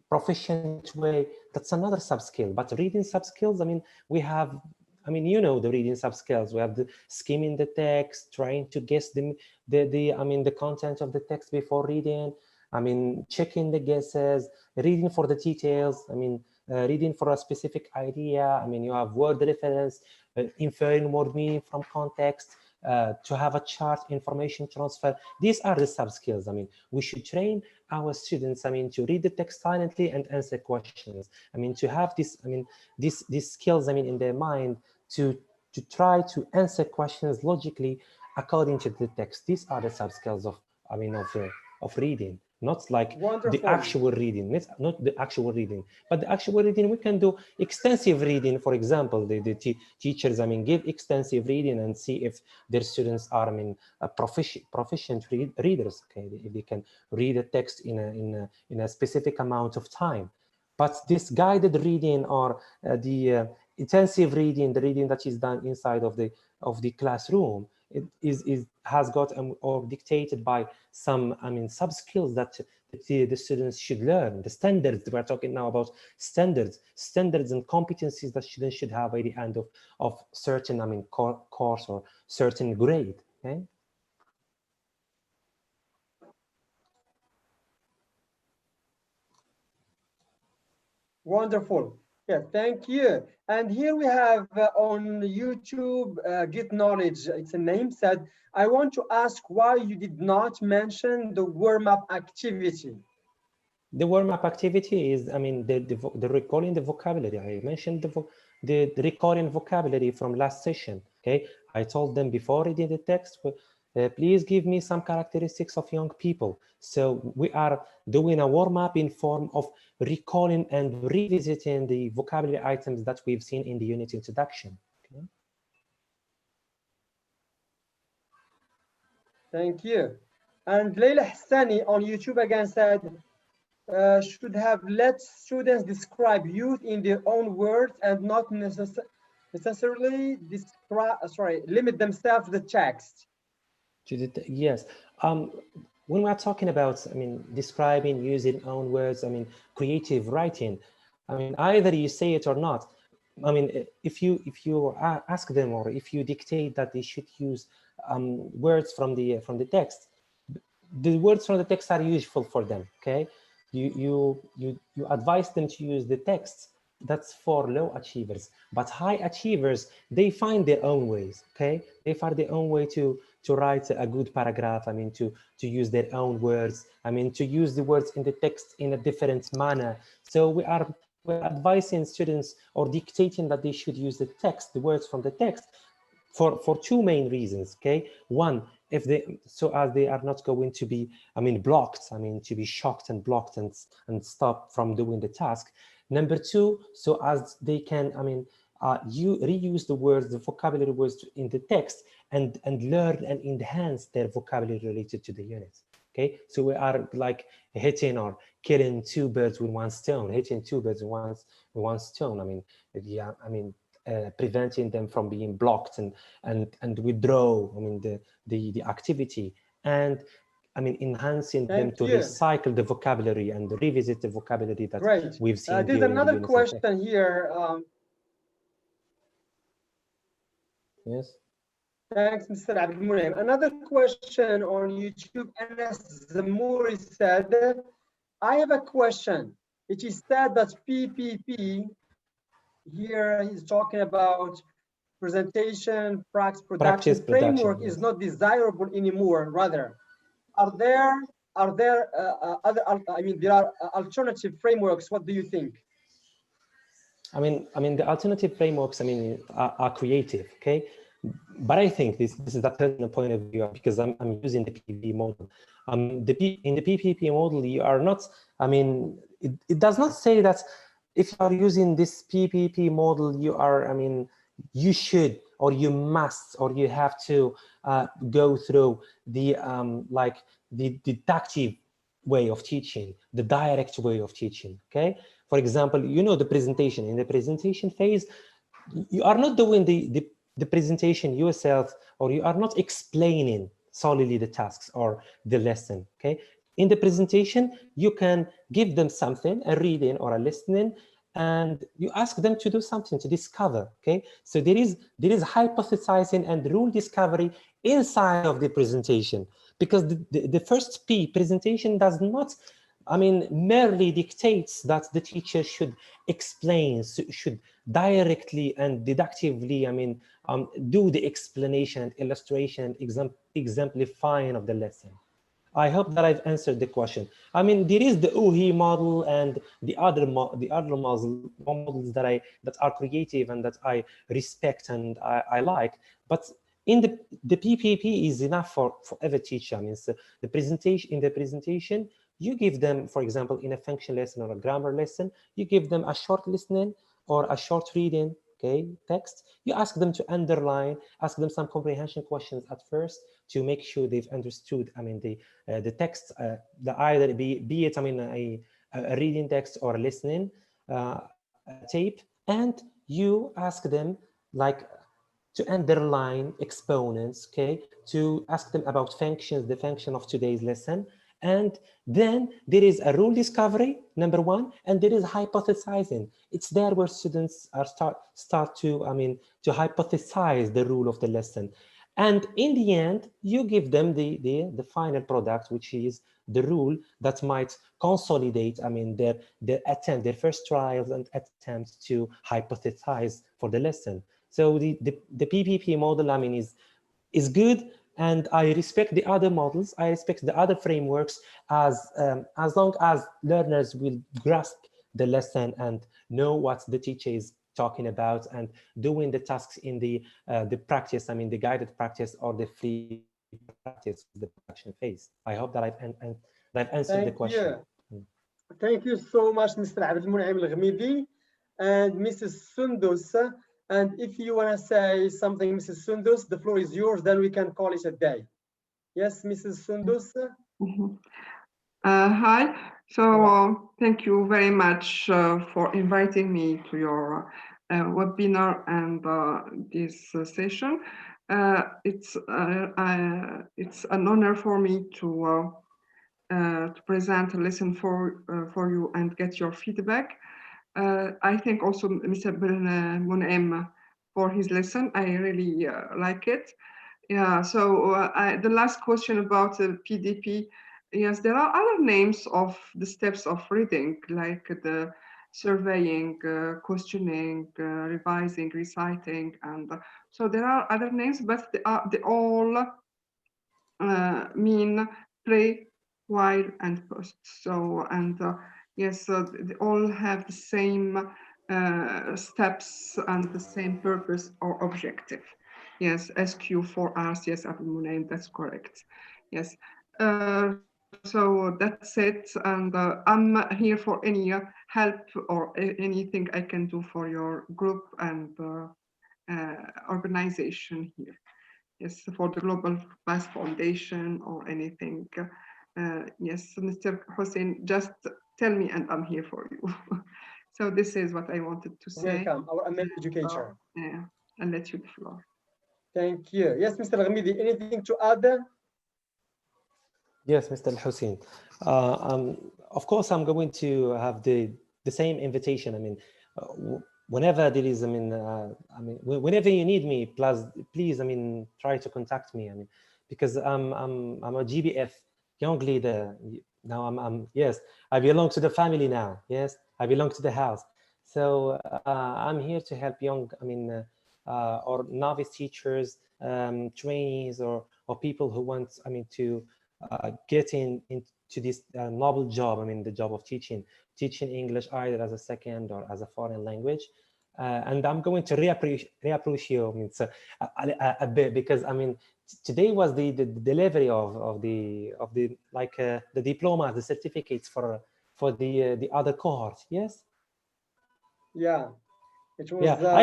proficient way. That's another subskill. But reading subskills, we have. The reading subskills. We have the skimming the text, trying to guess the content of the text before reading. Checking the guesses, reading for the details. Reading for a specific idea. You have word reference, inferring word meaning from context, to have a chart, information transfer. These are the subskills. We should train our students, to read the text silently and answer questions. To have this, these skills, in their mind to try to answer questions logically according to the text. These are the subskills of reading. Not like the actual reading, not the actual reading, but the actual reading. We can do extensive reading. For example, the teachers, give extensive reading and see if their students are, proficient readers. Okay, if they can read a text in a specific amount of time. But this guided reading or the intensive reading, the reading that is done inside of the classroom, it has got or dictated by some sub-skills that the students should learn. The standards, we're talking now about standards and competencies that students should have by the end of certain course or certain grade. Okay. Wonderful. Yeah, thank you. And here we have on YouTube, Get Knowledge, it's a name, said, I want to ask why you did not mention the warm-up activity. The warm-up activity is, the recalling the vocabulary. I mentioned the recalling vocabulary from last session. Okay, I told them before reading the text, please give me some characteristics of young people. So we are doing a warm-up in form of recalling and revisiting the vocabulary items that we've seen in the unit introduction. Okay? Thank you. And Leila Hassani on YouTube again said, should have let students describe youth in their own words and not necessarily limit themselves to the text. Yes. When we're talking about, describing using own words, creative writing, either you say it or not. If you ask them or if you dictate that they should use words from the text, the words from the text are useful for them. Okay, you advise them to use the text. That's for low achievers, but high achievers, they find their own ways. Okay, they find their own way to to write a good paragraph, I mean, to use their own words, I mean, to use the words in the text in a different manner. So we're advising students or dictating that they should use the text, the words from the text, for two main reasons. Okay, one, if they, so as they are not going to be, I mean, blocked, I mean, to be shocked and blocked and stop from doing the task. Number two, so as they can, I mean, you reuse the words, the vocabulary words in the text, and learn and enhance their vocabulary related to the unit. Okay, so we are like hitting or killing two birds with one stone, hitting two birds with one stone. I mean, yeah, I mean, preventing them from being blocked and withdraw, I mean, the activity, and I mean, enhancing them to recycle the vocabulary and revisit the vocabulary that we've seen There's during another the units. question here. Yes. Thanks, Mr. Abdelmunem. Another question on YouTube. Anas Zamouri said, I have a question. It is said that PPP, here he's talking about presentation, practice, production framework is not desirable anymore. Rather, are there other, I mean, there are alternative frameworks. What do you think? I mean, the alternative frameworks, I mean, are creative, okay? But I think this is the personal point of view, because I'm using the PPP model. In the PPP model, you are not, I mean, it does not say that if you are using this PPP model, you are, I mean, you should, or you must, or you have to go through the, like the deductive way of teaching, the direct way of teaching, okay? For example, you know, the presentation, in the presentation phase, you are not doing the presentation yourself, or you are not explaining solely the tasks or the lesson, okay? In the presentation, you can give them something, a reading or a listening, and you ask them to do something, to discover, okay? So there is hypothesizing and rule discovery inside of the presentation, because the first P, presentation, does not, I mean, merely dictates that the teacher should explain, should directly and deductively, I mean, do the explanation, illustration, exemplifying of the lesson. I hope that I've answered the question. I mean, there is the UHI model and the other models that are creative and that I respect and I like. But in the PPP is enough for every teacher. I mean, so the presentation, you give them, for example, in a function lesson or a grammar lesson, you give them a short listening or a short reading, okay, text. You ask them to underline, ask them some comprehension questions at first to make sure they've understood, I mean, the text, either be it, I mean, a reading text or a listening tape, and you ask them like to underline exponents, okay, to ask them about functions, the function of today's lesson. And then there is a rule discovery, number one, and there is hypothesizing. It's there where students are start to, I mean, to hypothesize the rule of the lesson. And in the end, you give them the final product, which is the rule that might consolidate, I mean, their first trials and attempts to hypothesize for the lesson. So the PPP model, I mean, is good, and I respect the other models. I respect the other frameworks as long as learners will grasp the lesson and know what the teacher is talking about and doing the tasks in the practice, I mean, the guided practice or the free practice, the production phase. I hope that I've answered the question. Thank you so much, Mr. Abdelmunem Al-Ghamidi and Mrs. Sundus. And if you want to say something, Mrs. Sundus, the floor is yours, then we can call it a day. Yes, Mrs. Sundus? Hi. So thank you very much for inviting me to your webinar and this session. It's an honor for me to present a lesson for you and get your feedback. I thank also Mr. Abdelmunem for his lesson. I really like it. Yeah, so the last question about PDP, yes, there are other names of the steps of reading, like the surveying, questioning, revising, reciting, and so there are other names, but they all mean pre, while, and post. So, and yes, they all have the same steps and the same purpose or objective. Yes, SQ for us. Yes, Abdul Munaim, that's correct. Yes. So that's it. And I'm here for any help or anything I can do for your group and organization here. Yes, for the Global Bass Foundation or anything. Yes, Mr. Hussein, just tell me and I'm here for you. So this is what I wanted to say. Welcome, our American educator. Yeah, I'll let you the floor. Thank you. Yes, Mr. Al-Ghamidi, anything to add? Yes, Mr. Hussein. Of course, I'm going to have the same invitation. I mean, whenever there is, whenever you need me, please, try to contact me. Because I'm a GBF young leader now. Yes, I belong to the family now. Yes, I belong to the house. So I'm here to help young, or novice teachers, trainees, or people who want, to get into this noble job. The job of teaching English either as a second or as a foreign language. And I'm going to reapproach you a bit, because today was the delivery of the diploma, the certificates for the other cohort. Yes. Yeah, it was. Yeah,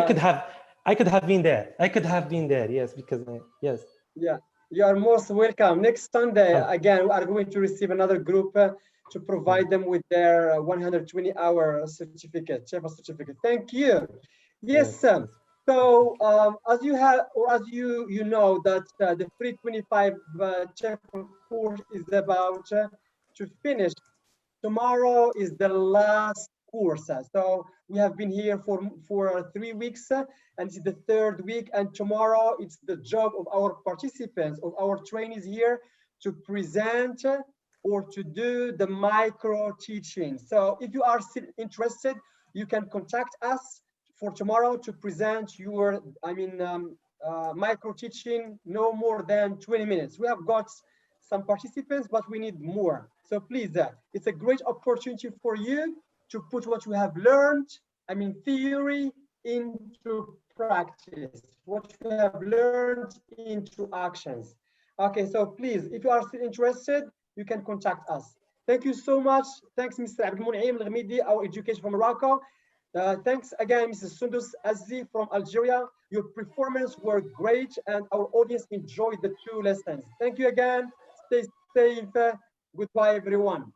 I could have been there. I could have been there. Yes, because yes. Yeah, you are most welcome. Next Sunday, again, we are going to receive another group to provide them with their 120-hour certificate, CHEFA certificate. Thank you. Yes, so as you have, or as you know, that the 325 CHEFA course is about to finish. Tomorrow is the last course. So we have been here for 3 weeks, and it's the third week. And tomorrow it's the job of our participants, of our trainees here, to present or to do the micro teaching. So if you are still interested, you can contact us for tomorrow to present your, micro teaching, no more than 20 minutes. We have got some participants, but we need more. So please, it's a great opportunity for you to put what you have learned, theory, into practice, what you have learned into actions. Okay, so please, if you are still interested, you can contact us. Thank you so much. Thanks, Mr. Abdul Munaim Al-Ghamidi, our education from Morocco. Thanks again, Mrs. Sundus Azzi from Algeria. Your performance were great, and our audience enjoyed the 2 lessons. Thank you again. Stay safe. Goodbye, everyone.